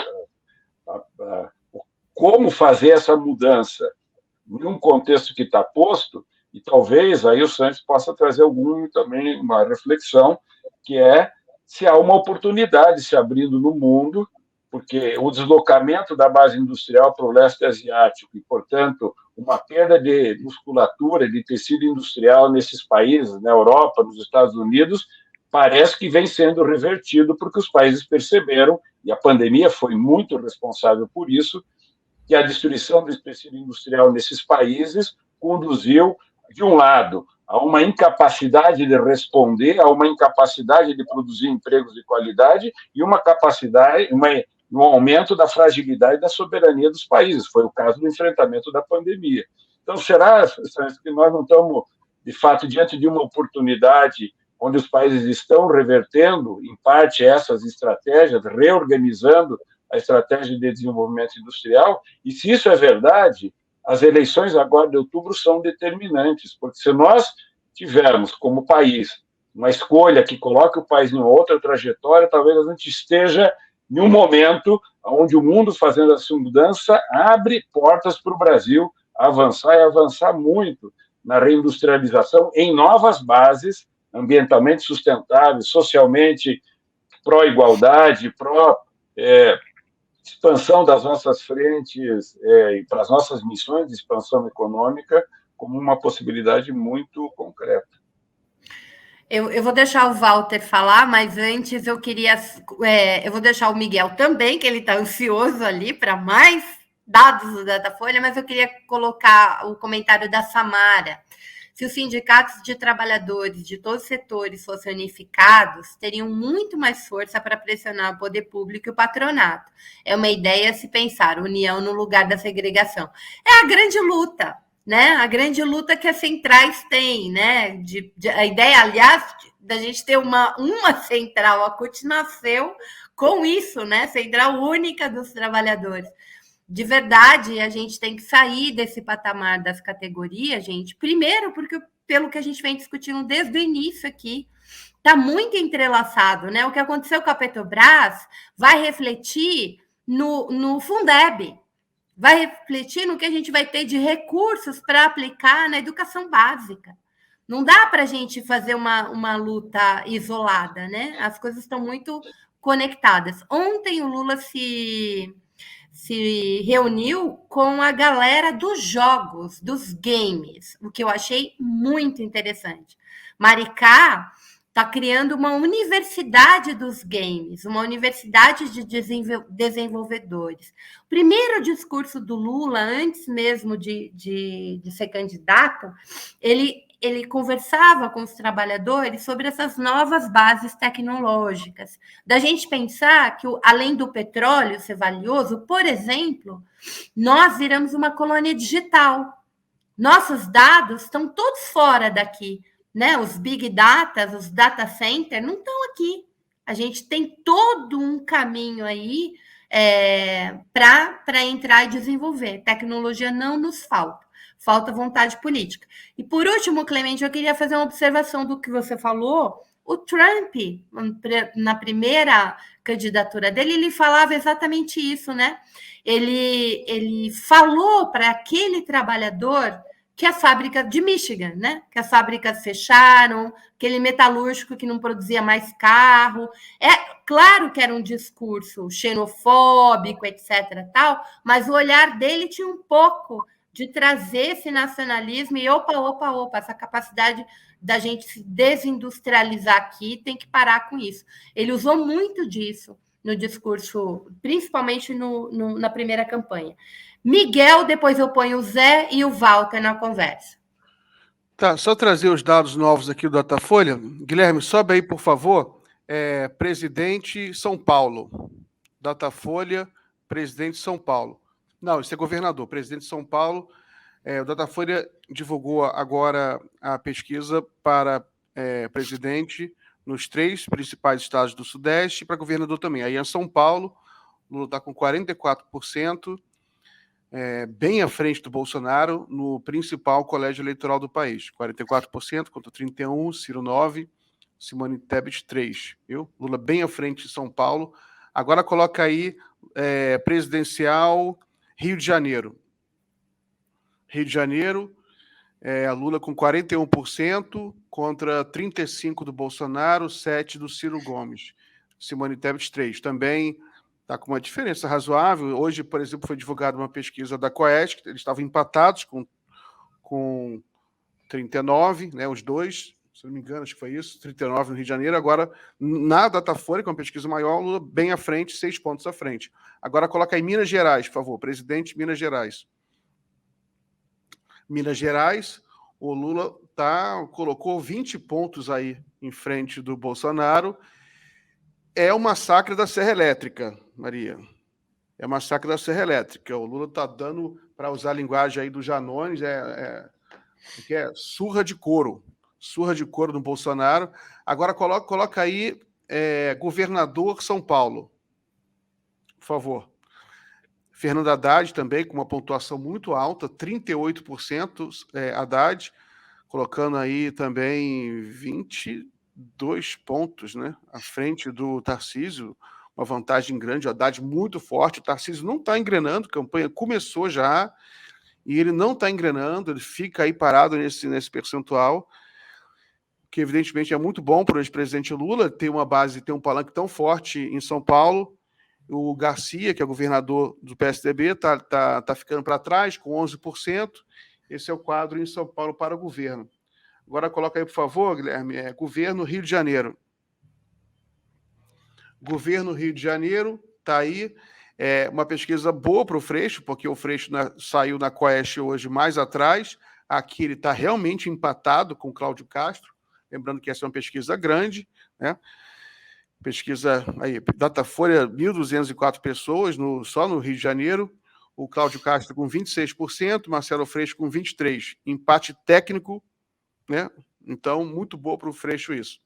Como fazer essa mudança num contexto que está posto, e talvez aí o Santos possa trazer também uma reflexão, que é se há uma oportunidade se abrindo no mundo porque o deslocamento da base industrial para o leste asiático e, portanto, uma perda de musculatura, de tecido industrial nesses países, na Europa, nos Estados Unidos, parece que vem sendo revertido porque os países perceberam, e a pandemia foi muito responsável por isso, que a destruição do tecido industrial nesses países conduziu, de um lado, a uma incapacidade de responder, a uma incapacidade de produzir empregos de qualidade e uma capacidade, um aumento da fragilidade da soberania dos países. Foi o caso do enfrentamento da pandemia. Então, será que nós não estamos, de fato, diante de uma oportunidade onde os países estão revertendo, em parte, essas estratégias, reorganizando a estratégia de desenvolvimento industrial? E se isso é verdade, as eleições agora de outubro são determinantes, porque se nós tivermos como país uma escolha que coloque o país em outra trajetória, talvez a gente esteja em um momento onde o mundo fazendo essa mudança abre portas para o Brasil avançar e avançar muito na reindustrialização em novas bases, ambientalmente sustentáveis, socialmente pró-igualdade, expansão das nossas frentes e para as nossas missões de expansão econômica como uma possibilidade muito concreta. Eu vou deixar o Walter falar, mas antes eu queria... eu vou deixar o Miguel também, que ele está ansioso ali para mais dados do Datafolha, mas eu queria colocar o comentário da Samara. Se os sindicatos de trabalhadores de todos os setores fossem unificados, teriam muito mais força para pressionar o poder público e o patronato. É uma ideia se pensar união no lugar da segregação. É a grande luta, né? A grande luta que as centrais têm, né? A ideia, aliás, da gente ter uma central, a CUT nasceu com isso, né? Central única dos trabalhadores. De verdade, a gente tem que sair desse patamar das categorias, gente. Primeiro, porque pelo que a gente vem discutindo desde o início aqui, está muito entrelaçado, né? O que aconteceu com a Petrobras vai refletir no Fundeb, vai refletir no que a gente vai ter de recursos para aplicar na educação básica. Não dá para a gente fazer uma luta isolada, né? As coisas estão muito conectadas. Ontem o Lula se reuniu com a galera dos jogos, dos games, o que eu achei muito interessante. Maricá está criando uma universidade dos games, uma universidade de desenvolvedores. O primeiro discurso do Lula, antes mesmo de ser candidato, ele conversava com os trabalhadores sobre essas novas bases tecnológicas. Da gente pensar que, além do petróleo ser valioso, por exemplo, nós viramos uma colônia digital. Nossos dados estão todos fora daqui, né? Os big data, os data centers não estão aqui. A gente tem todo um caminho aí para entrar e desenvolver. Tecnologia não nos falta. Falta vontade política. E, por último, Clemente, eu queria fazer uma observação do que você falou. O Trump, na primeira candidatura dele, ele falava exatamente isso, né? Ele falou para aquele trabalhador que as fábricas de Michigan, né? Que as fábricas fecharam, aquele metalúrgico que não produzia mais carro. É claro que era um discurso xenofóbico, etc., tal, mas o olhar dele tinha um pouco de trazer esse nacionalismo e opa, essa capacidade da gente se desindustrializar aqui, tem que parar com isso. Ele usou muito disso no discurso, principalmente na primeira campanha. Miguel, depois eu ponho o Zé e o Walter na conversa. Tá, só trazer os dados novos aqui do Datafolha. Guilherme, sobe aí, por favor. Presidente São Paulo. Datafolha, presidente São Paulo. Não, isso é governador, presidente de São Paulo. O Datafolha divulgou agora a pesquisa para presidente nos 3 principais estados do Sudeste e para governador também. Aí em São Paulo, Lula está com 44%, bem à frente do Bolsonaro no principal colégio eleitoral do país. 44% contra 31%, Ciro 9%, Simone Tebet 3%. Viu? Lula bem à frente de São Paulo. Agora coloca aí presidencial Rio de Janeiro. Rio de Janeiro, Lula com 41% contra 35% do Bolsonaro, 7% do Ciro Gomes. Simone Tebet 3%. Também Está com uma diferença razoável. Hoje, por exemplo, foi divulgada uma pesquisa da Coesc, eles estavam empatados com 39, né, os dois, se não me engano, acho que foi isso, 39 no Rio de Janeiro. Agora, na Datafolha, com uma pesquisa maior, Lula bem à frente, 6 pontos à frente. Agora, coloca aí Minas Gerais, por favor, presidente Minas Gerais. Minas Gerais, o Lula colocou 20 pontos aí em frente do Bolsonaro. É o massacre da Serra Elétrica, Maria. É o massacre da Serra Elétrica. O Lula está dando, para usar a linguagem aí do Janones, surra de couro. Surra de couro do Bolsonaro. Agora coloca aí governador São Paulo. Por favor. Fernando Haddad também, com uma pontuação muito alta, 38% Haddad, colocando aí também 22 pontos, né, à frente do Tarcísio, uma vantagem grande, o Haddad muito forte. O Tarcísio não está engrenando, a campanha começou já, e ele não está engrenando, ele fica aí parado nesse percentual, que evidentemente é muito bom para o ex-presidente Lula, ter uma base, ter um palanque tão forte em São Paulo. O Garcia, que é governador do PSDB, está ficando para trás, com 11%. Esse é o quadro em São Paulo para o governo. Agora coloca aí, por favor, Guilherme, governo Rio de Janeiro. Governo Rio de Janeiro, está aí. Uma pesquisa boa para o Freixo, porque o Freixo saiu na Coeste hoje mais atrás. Aqui ele está realmente empatado com o Cláudio Castro. Lembrando que essa é uma pesquisa grande, né? Pesquisa aí, Datafolha, 1.204 pessoas só no Rio de Janeiro. O Cláudio Castro com 26%, Marcelo Freixo com 23%. Empate técnico, né? Então, muito bom para o Freixo isso.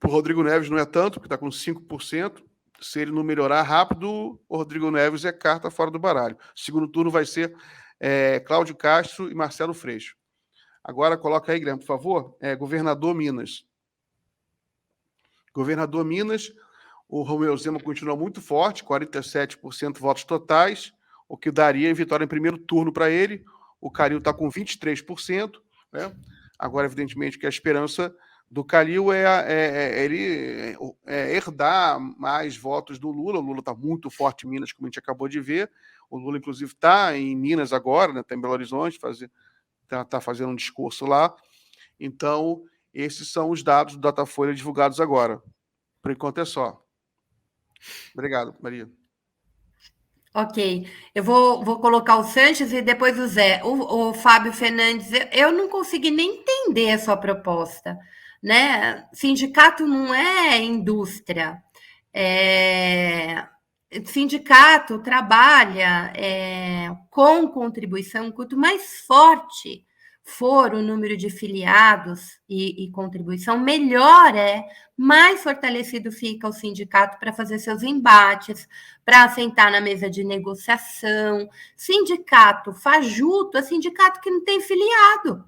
Para o Rodrigo Neves não é tanto, porque está com 5%. Se ele não melhorar rápido, o Rodrigo Neves é carta fora do baralho. O segundo turno vai ser Cláudio Castro e Marcelo Freixo. Agora, coloca aí, Guilherme, por favor, governador Minas. Governador Minas, o Romeu Zema continua muito forte, 47% votos totais, o que daria vitória em primeiro turno para ele. O Calil está com 23%. Né? Agora, evidentemente, que a esperança do Calil ele herdar mais votos do Lula. O Lula está muito forte em Minas, como a gente acabou de ver. O Lula, inclusive, está em Minas agora, né? Está em Belo Horizonte, está fazendo um discurso lá. Então, esses são os dados do Datafolha divulgados agora. Por enquanto é só. Obrigado, Maria. Ok. Eu vou colocar o Sanches e depois o Zé. O Fábio Fernandes, eu não consegui nem entender a sua proposta, né? Sindicato não é indústria. Sindicato trabalha com contribuição. Quanto mais forte for o número de filiados e contribuição, melhor mais fortalecido fica o sindicato para fazer seus embates, para sentar na mesa de negociação. Sindicato fajuto é sindicato que não tem filiado.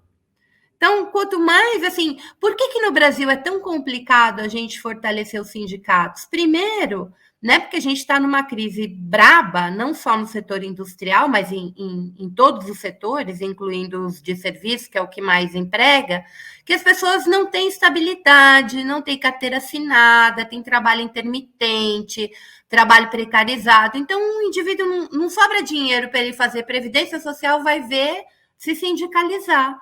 Então, quanto mais, assim, por que no Brasil é tão complicado a gente fortalecer os sindicatos? Primeiro, né, porque a gente está numa crise braba, não só no setor industrial, mas em todos os setores, incluindo os de serviço, que é o que mais emprega, que as pessoas não têm estabilidade, não têm carteira assinada, tem trabalho intermitente, trabalho precarizado. Então, o indivíduo não sobra dinheiro para ele fazer previdência social, vai ver se sindicalizar.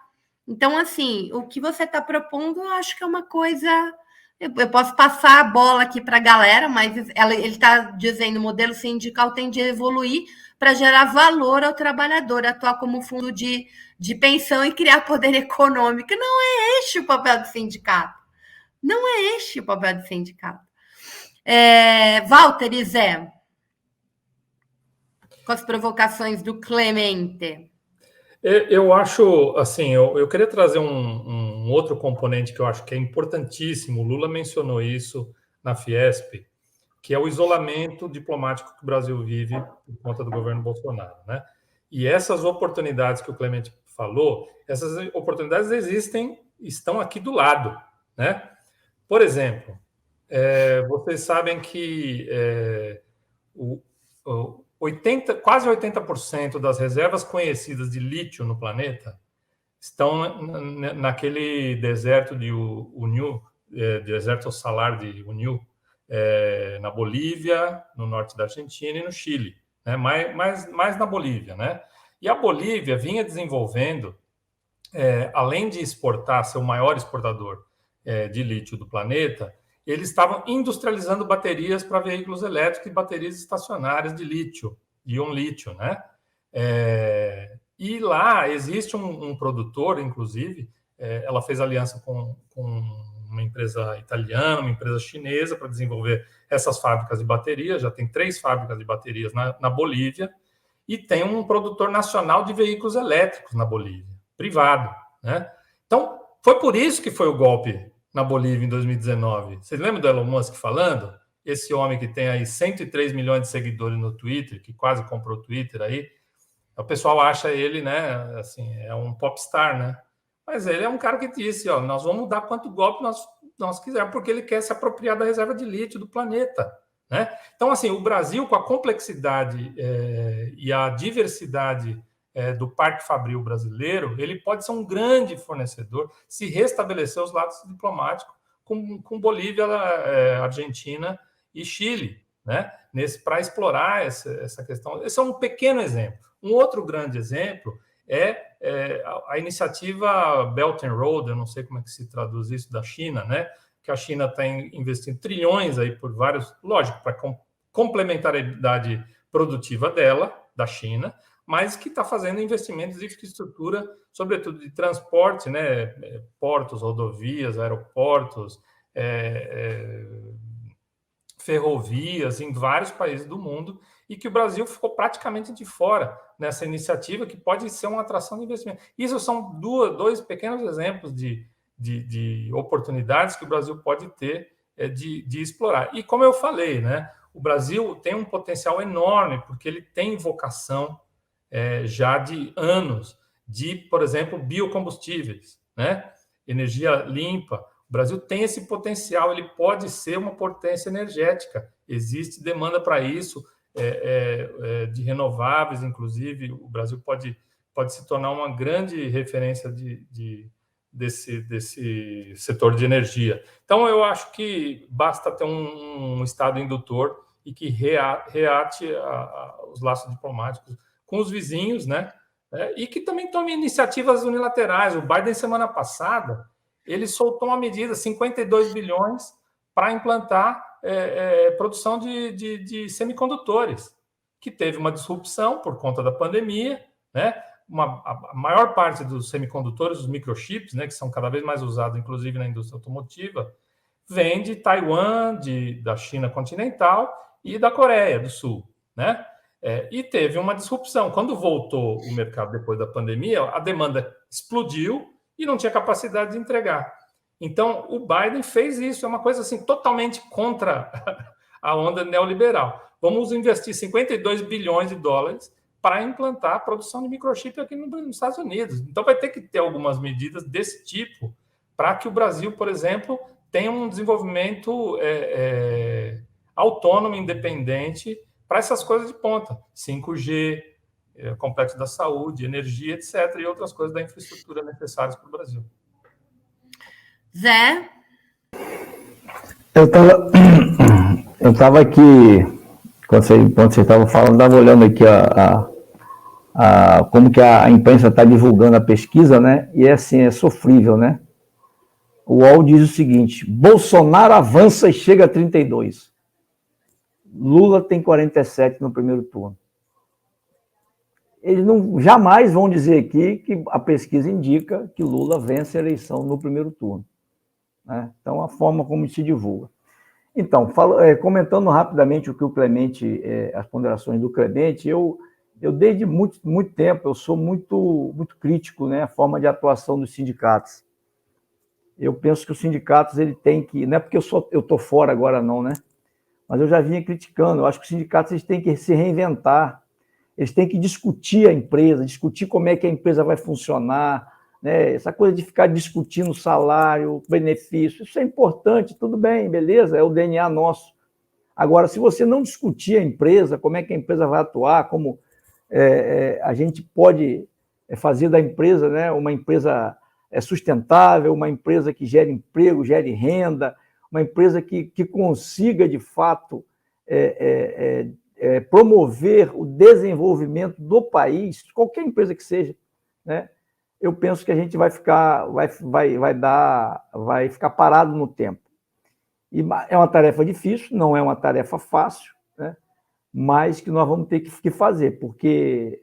Então, assim, o que você está propondo, eu acho que é uma coisa... Eu posso passar a bola aqui para a galera, mas ele está dizendo que o modelo sindical tem de evoluir para gerar valor ao trabalhador, atuar como fundo de pensão e criar poder econômico. Não é este o papel do sindicato. Não é este o papel do sindicato. Walter e Zé, com as provocações do Clemente. Eu acho, assim, eu queria trazer um outro componente que eu acho que é importantíssimo. O Lula mencionou isso na Fiesp, que é o isolamento diplomático que o Brasil vive por conta do governo Bolsonaro, né? E essas oportunidades que o Clemente falou, essas oportunidades estão aqui do lado, né? Por exemplo, vocês sabem que quase 80% das reservas conhecidas de lítio no planeta estão naquele deserto de Uniu, deserto salar de Uniu, na Bolívia, no norte da Argentina e no Chile, né? mais na Bolívia, né? E a Bolívia vinha desenvolvendo, além de exportar, ser o maior exportador de lítio do planeta, eles estavam industrializando baterias para veículos elétricos e baterias estacionárias de lítio, íon lítio, né? E lá existe um produtor, inclusive, ela fez aliança com uma empresa italiana, uma empresa chinesa para desenvolver essas fábricas de baterias. Já tem 3 fábricas de baterias na Bolívia e tem um produtor nacional de veículos elétricos na Bolívia, privado, né? Então, foi por isso que foi o golpe na Bolívia em 2019. Vocês lembram do Elon Musk falando? Esse homem que tem aí 103 milhões de seguidores no Twitter, que quase comprou o Twitter aí, o pessoal acha ele, né, assim, é um popstar, né? Mas ele é um cara que disse, ó, nós vamos dar quanto golpe nós quisermos, porque ele quer se apropriar da reserva de lítio do planeta, né? Então, assim, o Brasil, com a complexidade e a diversidade do Parque Fabril brasileiro, ele pode ser um grande fornecedor se restabelecer os laços diplomáticos com Bolívia, Argentina e Chile, né? Para explorar essa questão. Esse é um pequeno exemplo. Um outro grande exemplo é a iniciativa Belt and Road, eu não sei como é que se traduz isso, da China, né? Que a China está investindo trilhões aí por vários, lógico, para complementariedade produtiva dela, da China, mas que está fazendo investimentos de infraestrutura, sobretudo de transporte, né? Portos, rodovias, aeroportos, ferrovias em vários países do mundo, e que o Brasil ficou praticamente de fora nessa iniciativa, que pode ser uma atração de investimento. Isso são dois pequenos exemplos de oportunidades que o Brasil pode ter de explorar. E como eu falei, né, o Brasil tem um potencial enorme, porque ele tem vocação já de anos de, por exemplo, biocombustíveis, né? Energia limpa. O Brasil tem esse potencial, ele pode ser uma potência energética. Existe demanda para isso, de renováveis, inclusive. O Brasil pode se tornar uma grande referência desse setor de energia. Então, eu acho que basta ter um Estado indutor e que reate os laços diplomáticos com os vizinhos, né? E que também tome iniciativas unilaterais. O Biden, semana passada, ele soltou uma medida, 52 bilhões, para implantar produção de semicondutores, que teve uma disrupção por conta da pandemia, né? A maior parte dos semicondutores, os microchips, né, que são cada vez mais usados, inclusive na indústria automotiva, vem de Taiwan, da China continental e da Coreia do Sul, né? E teve uma disrupção. Quando voltou o mercado depois da pandemia, a demanda explodiu e não tinha capacidade de entregar. Então, o Biden fez isso, é uma coisa assim totalmente contra a onda neoliberal. Vamos investir 52 bilhões de dólares para implantar a produção de microchip aqui nos Estados Unidos. Então, vai ter que ter algumas medidas desse tipo para que o Brasil, por exemplo, tenha um desenvolvimento autônomo, independente, para essas coisas de ponta. 5G, complexo da saúde, energia, etc., e outras coisas da infraestrutura necessárias para o Brasil. Zé? Eu estava aqui, quando você estava falando, estava olhando aqui como que a imprensa está divulgando a pesquisa, né? E assim, é sofrível, né? O UOL diz o seguinte: Bolsonaro avança e chega a 32. Lula tem 47 no primeiro turno. Eles jamais vão dizer aqui que a pesquisa indica que Lula vence a eleição no primeiro turno, né? Então, a forma como se divulga. Então, comentando rapidamente o que o Clemente, as ponderações do Clemente, eu desde muito, muito tempo, eu sou muito, muito crítico, né, a forma de atuação dos sindicatos. Eu penso que os sindicatos, ele tem que, não é porque eu estou fora agora não, né, mas eu já vinha criticando, eu acho que os sindicatos eles têm que se reinventar, eles têm que discutir a empresa, discutir como é que a empresa vai funcionar, né? Essa coisa de ficar discutindo salário, benefício, isso é importante, tudo bem, beleza, é o DNA nosso. Agora, se você não discutir a empresa, como é que a empresa vai atuar, como a gente pode fazer da empresa, né, uma empresa sustentável, uma empresa que gere emprego, gere renda, uma empresa que consiga, de fato, promover o desenvolvimento do país, qualquer empresa que seja, né? Eu penso que a gente vai ficar parado no tempo. E é uma tarefa difícil, não é uma tarefa fácil, né? Mas que nós vamos ter que fazer, porque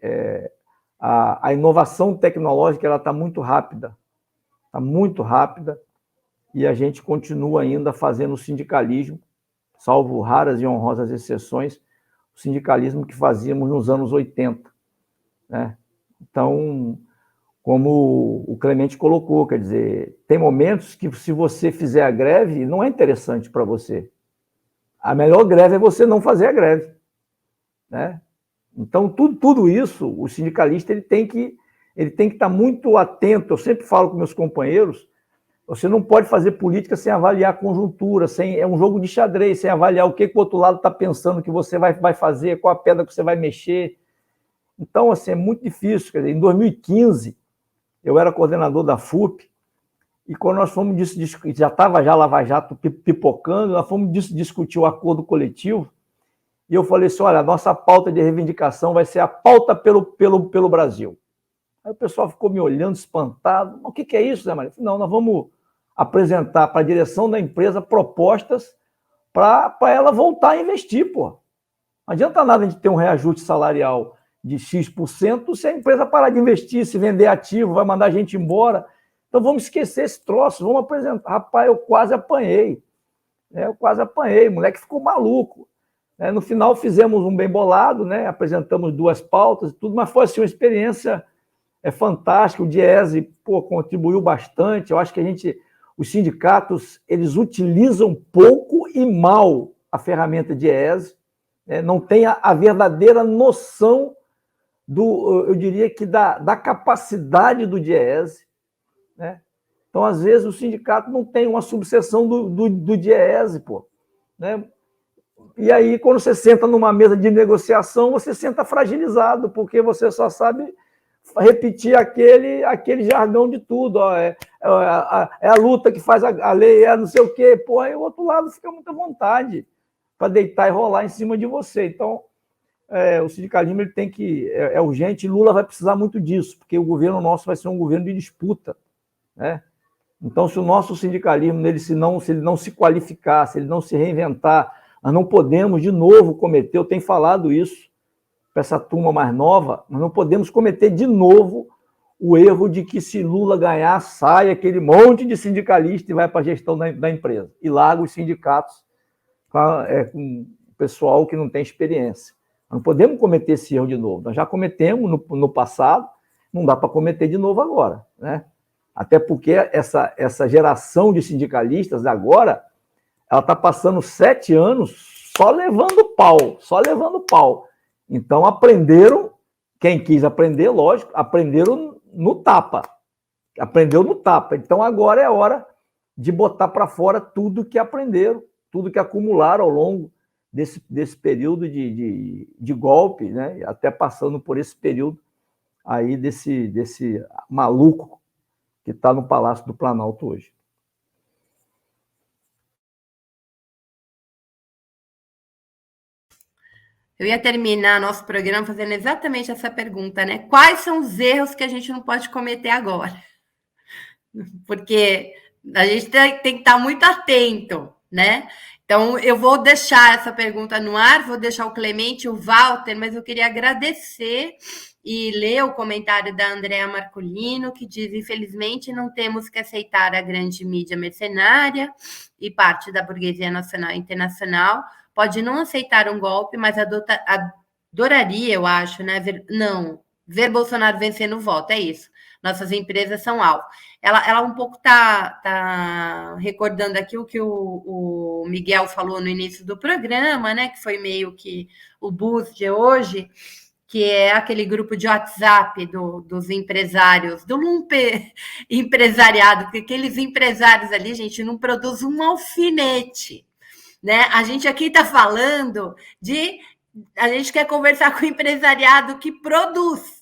a inovação tecnológica está muito rápida, e a gente continua ainda fazendo o sindicalismo, salvo raras e honrosas exceções, o sindicalismo que fazíamos nos anos 80, né? Então, como o Clemente colocou, quer dizer, tem momentos que, se você fizer a greve, não é interessante para você. A melhor greve é você não fazer a greve, né? Então, tudo isso, o sindicalista ele tem que estar muito atento. Eu sempre falo com meus companheiros, você não pode fazer política sem avaliar a conjuntura, é um jogo de xadrez, sem avaliar o que o outro lado está pensando que você vai fazer, qual a pedra que você vai mexer. Então, assim, é muito difícil. Quer dizer, em 2015, eu era coordenador da FUP, e quando nós fomos discutir, já estava a Lava Jato pipocando, nós fomos discutir o acordo coletivo, e eu falei assim, olha, a nossa pauta de reivindicação vai ser a pauta pelo Brasil. Aí o pessoal ficou me olhando, espantado. O que é isso, Zé Maria? Não, nós vamos apresentar para a direção da empresa propostas para ela voltar a investir, pô. Não adianta nada a gente ter um reajuste salarial de X% se a empresa parar de investir, se vender ativo, vai mandar a gente embora. Então vamos esquecer esse troço, vamos apresentar. Rapaz, eu quase apanhei. O moleque ficou maluco. No final fizemos um bem bolado, né? Apresentamos 2 pautas e tudo, mas foi assim, uma experiência fantástica. O Diese, contribuiu bastante. Eu acho que os sindicatos, eles utilizam pouco e mal a ferramenta Diese, né? Não tem a verdadeira noção eu diria que da capacidade do Diese, né? Então, às vezes, o sindicato não tem uma subseção do Diese, né? E aí, quando você senta numa mesa de negociação, você senta fragilizado, porque você só sabe repetir aquele jargão de tudo. Ó, é a luta que faz a lei, não sei o quê. Aí o outro lado fica muito à vontade para deitar e rolar em cima de você. Então, o sindicalismo ele tem que é urgente, e Lula vai precisar muito disso, porque o governo nosso vai ser um governo de disputa, né? Então, se o nosso sindicalismo se ele não se qualificar, se ele não se reinventar, nós não podemos de novo cometer, eu tenho falado isso para essa turma mais nova, nós não podemos cometer de novo o erro de que, se Lula ganhar, sai aquele monte de sindicalista e vai para a gestão da empresa, e larga os sindicatos com o pessoal que não tem experiência. Não podemos cometer esse erro de novo. Nós já cometemos no passado, não dá para cometer de novo agora, né? Até porque essa geração de sindicalistas agora, ela está passando 7 anos só levando pau. Então, aprenderam, quem quis aprender, lógico, aprenderam no tapa. Aprendeu no tapa. Então, agora é hora de botar para fora tudo que aprenderam, tudo que acumularam ao longo desse período de golpe, né? Até passando por esse período aí desse maluco que está no Palácio do Planalto hoje. Eu ia terminar nosso programa fazendo exatamente essa pergunta, né? Quais são os erros que a gente não pode cometer agora? Porque a gente tem que estar muito atento, né? Então, eu vou deixar essa pergunta no ar, vou deixar o Clemente e o Walter, mas eu queria agradecer e ler o comentário da Andrea Marcolino, que diz: infelizmente, não temos que aceitar a grande mídia mercenária e parte da burguesia nacional e internacional. Pode não aceitar um golpe, mas adoraria, eu acho, né? Ver Bolsonaro vencer no voto, é isso. Nossas empresas são alvo. Ela um pouco tá recordando aqui o que o Miguel falou no início do programa, né? Que foi meio que o boost de hoje, que é aquele grupo de WhatsApp dos empresários, do lumpe empresariado, porque aqueles empresários ali, gente, não produzem um alfinete, né? A gente aqui está falando a gente quer conversar com o empresariado que produz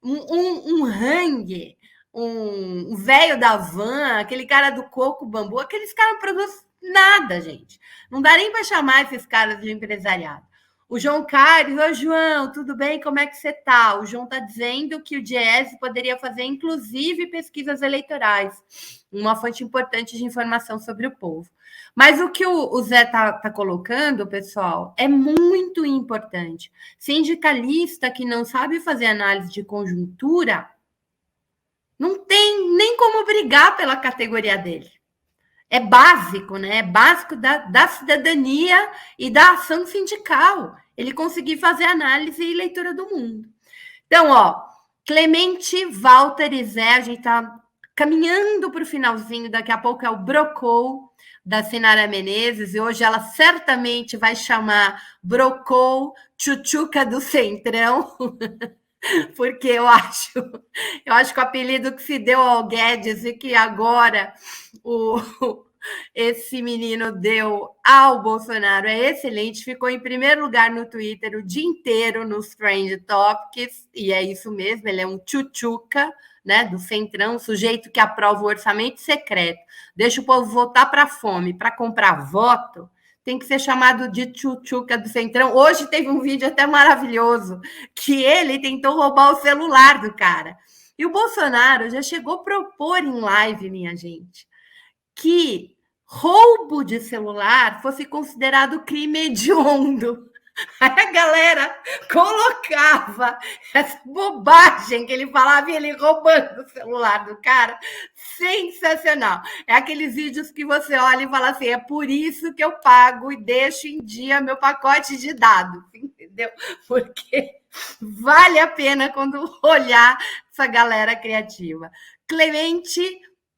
um Hang, um velho da van, aquele cara do coco bambu, aqueles caras produzem Nada, gente. Não dá nem para chamar esses caras de empresariado. O João Carlos, ô João, tudo bem? Como é que você está? O João está dizendo que o Diese poderia fazer, inclusive, pesquisas eleitorais, uma fonte importante de informação sobre o povo. Mas o que o Zé está colocando, pessoal, é muito importante. Sindicalista que não sabe fazer análise de conjuntura não tem nem como brigar pela categoria dele. É básico, né? É básico da cidadania e da ação sindical. Ele conseguir fazer análise e leitura do mundo. Então, ó, Clemente, Walter e Zé, a gente está caminhando para o finalzinho. Daqui a pouco é o Brocou, da Sinara Menezes, e hoje ela certamente vai chamar Brocou Tchutchuca do Centrão. Porque eu acho que o apelido que se deu ao Guedes e que agora esse menino deu ao Bolsonaro é excelente. Ficou em primeiro lugar no Twitter o dia inteiro nos Trend Topics, e é isso mesmo, ele é um tchutchuca, né, do Centrão, sujeito que aprova o orçamento secreto, deixa o povo votar para fome, para comprar voto. Tem que ser chamado de tchutchuca do Centrão. Hoje teve um vídeo até maravilhoso, que ele tentou roubar o celular do cara. E o Bolsonaro já chegou a propor em live, minha gente, que roubo de celular fosse considerado crime hediondo. Aí a galera colocava essa bobagem que ele falava e ele roubando o celular do cara. Sensacional. É aqueles vídeos que você olha e fala assim, é por isso que eu pago e deixo em dia meu pacote de dados, entendeu? Porque vale a pena quando olhar essa galera criativa. Clemente,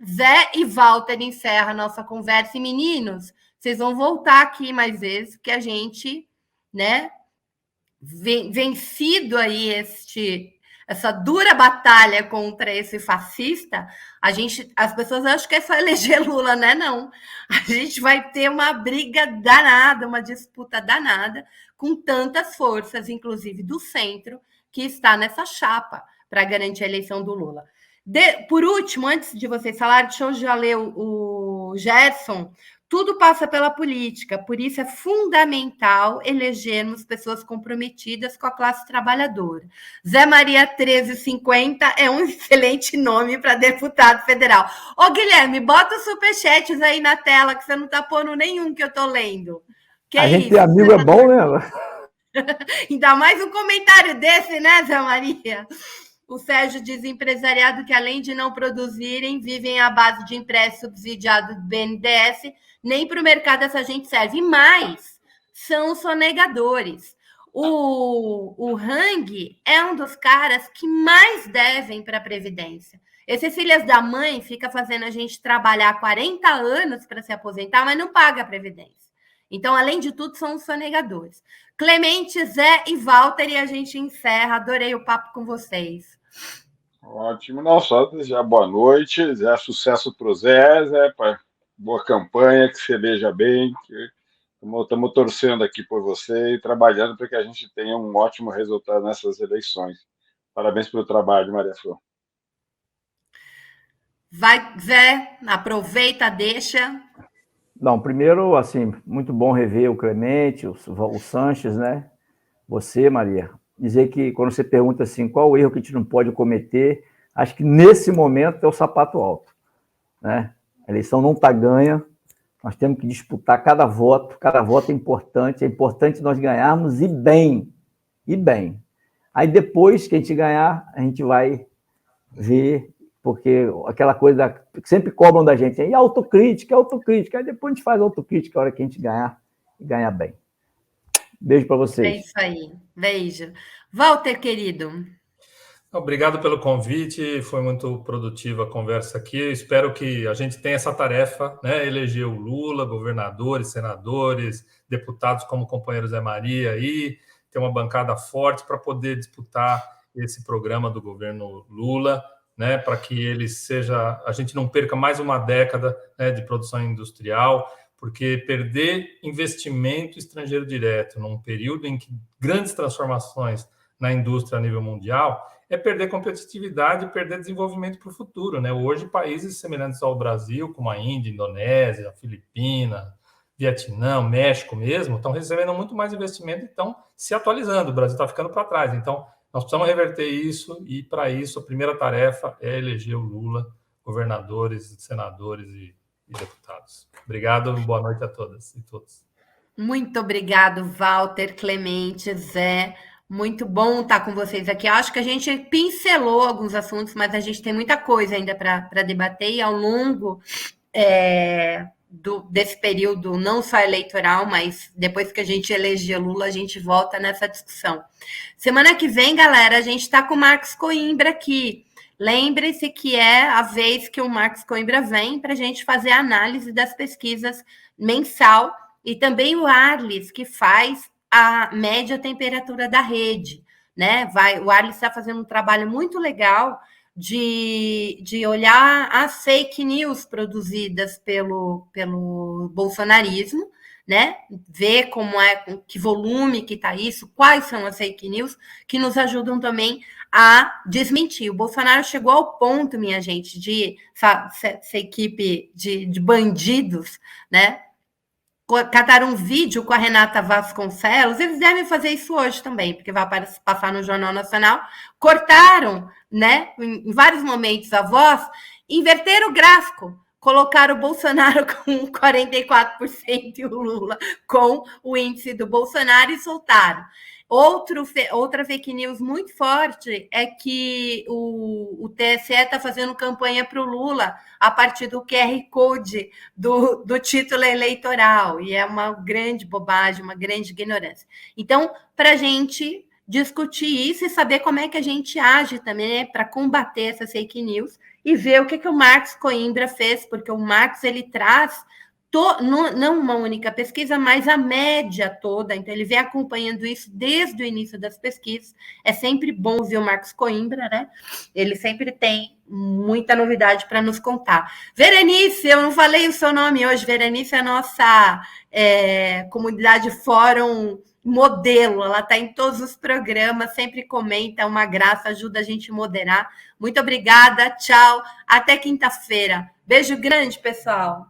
Zé e Walter encerra a nossa conversa. E meninos, vocês vão voltar aqui mais vezes, porque a gente... né? Vencido aí essa dura batalha contra esse fascista, as pessoas acham que é só eleger Lula, né? Não. A gente vai ter uma briga danada, uma disputa danada com tantas forças, inclusive do centro, que está nessa chapa para garantir a eleição do Lula. Por último, antes de vocês falarem, deixa eu já ler o Gerson. Tudo passa pela política, por isso é fundamental elegermos pessoas comprometidas com a classe trabalhadora. Zé Maria 1350 é um excelente nome para deputado federal. Ô, Guilherme, bota os superchats aí na tela, que você não está pondo nenhum que eu estou lendo. Que a gente ter amigo é bom, né? Ainda mais um comentário desse, né, Zé Maria? O Sérgio diz, empresariado que, além de não produzirem, vivem à base de empréstimo subsidiado do BNDES, nem para o mercado essa gente serve. E mais, são os sonegadores. O Hang é um dos caras que mais devem para a Previdência. Esses filhos da mãe ficam fazendo a gente trabalhar 40 anos para se aposentar, mas não paga a Previdência. Então, além de tudo, são os sonegadores. Clemente, Zé e Walter, e a gente encerra. Adorei o papo com vocês. Ótimo. Não, só desejar boa noite, desejar sucesso para o Zé, boa campanha, que você veja bem, estamos torcendo aqui por você e trabalhando para que a gente tenha um ótimo resultado nessas eleições. Parabéns pelo trabalho, Maria Flor. Vai, Zé, aproveita, deixa. Não, primeiro, assim, muito bom rever o Clemente, o Sanches, né? Você, Maria, dizer que quando você pergunta assim, qual o erro que a gente não pode cometer, acho que nesse momento é o sapato alto, né? A eleição não está ganha, nós temos que disputar cada voto é importante nós ganharmos e bem. Aí depois que a gente ganhar, a gente vai ver, porque aquela coisa que sempre cobram da gente, e autocrítica, aí depois a gente faz autocrítica a hora que a gente ganhar e ganhar bem. Beijo para vocês. É isso aí, beijo. Walter, querido. Obrigado pelo convite, foi muito produtiva a conversa aqui. Eu espero que a gente tenha essa tarefa, né? Eleger o Lula, governadores, senadores, deputados como o companheiro Zé Maria aí, ter uma bancada forte para poder disputar esse programa do governo Lula, né? Para que ele seja, a gente não perca mais uma década, né, de produção industrial, porque perder investimento estrangeiro direto num período em que grandes transformações na indústria a nível mundial, é perder competitividade e perder desenvolvimento para o futuro, né? Hoje, países semelhantes ao Brasil, como a Índia, Indonésia, Filipinas, Vietnã, México mesmo, estão recebendo muito mais investimento e estão se atualizando. O Brasil está ficando para trás. Então, nós precisamos reverter isso e, para isso, a primeira tarefa é eleger o Lula, governadores, senadores e deputados. Obrigado, boa noite a todas e todos. Muito obrigado, Walter, Clemente, Zé. Muito bom estar com vocês aqui. Acho que a gente pincelou alguns assuntos, mas a gente tem muita coisa ainda para debater e ao longo desse período, não só eleitoral, mas depois que a gente eleger Lula, a gente volta nessa discussão. Semana que vem, galera, a gente está com o Marcos Coimbra aqui. Lembre-se que é a vez que o Marcos Coimbra vem para a gente fazer a análise das pesquisas mensal e também o Arles, que faz a média temperatura da rede, né? O Arles está fazendo um trabalho muito legal de olhar as fake news produzidas pelo bolsonarismo, né? Ver como é, que volume que está isso, quais são as fake news, que nos ajudam também a desmentir. O Bolsonaro chegou ao ponto, minha gente, de essa equipe de bandidos, né? Cataram um vídeo com a Renata Vasconcelos, eles devem fazer isso hoje também, porque vai passar no Jornal Nacional. Cortaram, né, em vários momentos a voz, inverteram o gráfico, colocaram o Bolsonaro com 44% e o Lula com o índice do Bolsonaro e soltaram. Outra fake news muito forte é que o TSE está fazendo campanha para o Lula a partir do QR Code do título eleitoral, e é uma grande bobagem, uma grande ignorância. Então, para a gente discutir isso e saber como é que a gente age também, né, para combater essas fake news e ver o que o Marcos Coimbra fez, porque o Marcos ele traz não uma única pesquisa, mas a média toda. Então, ele vem acompanhando isso desde o início das pesquisas. É sempre bom ver o Marcos Coimbra, né? Ele sempre tem muita novidade para nos contar. Verenice, eu não falei o seu nome hoje. Verenice é a nossa comunidade fórum modelo. Ela está em todos os programas, sempre comenta, é uma graça, ajuda a gente a moderar. Muito obrigada, tchau. Até quinta-feira. Beijo grande, pessoal.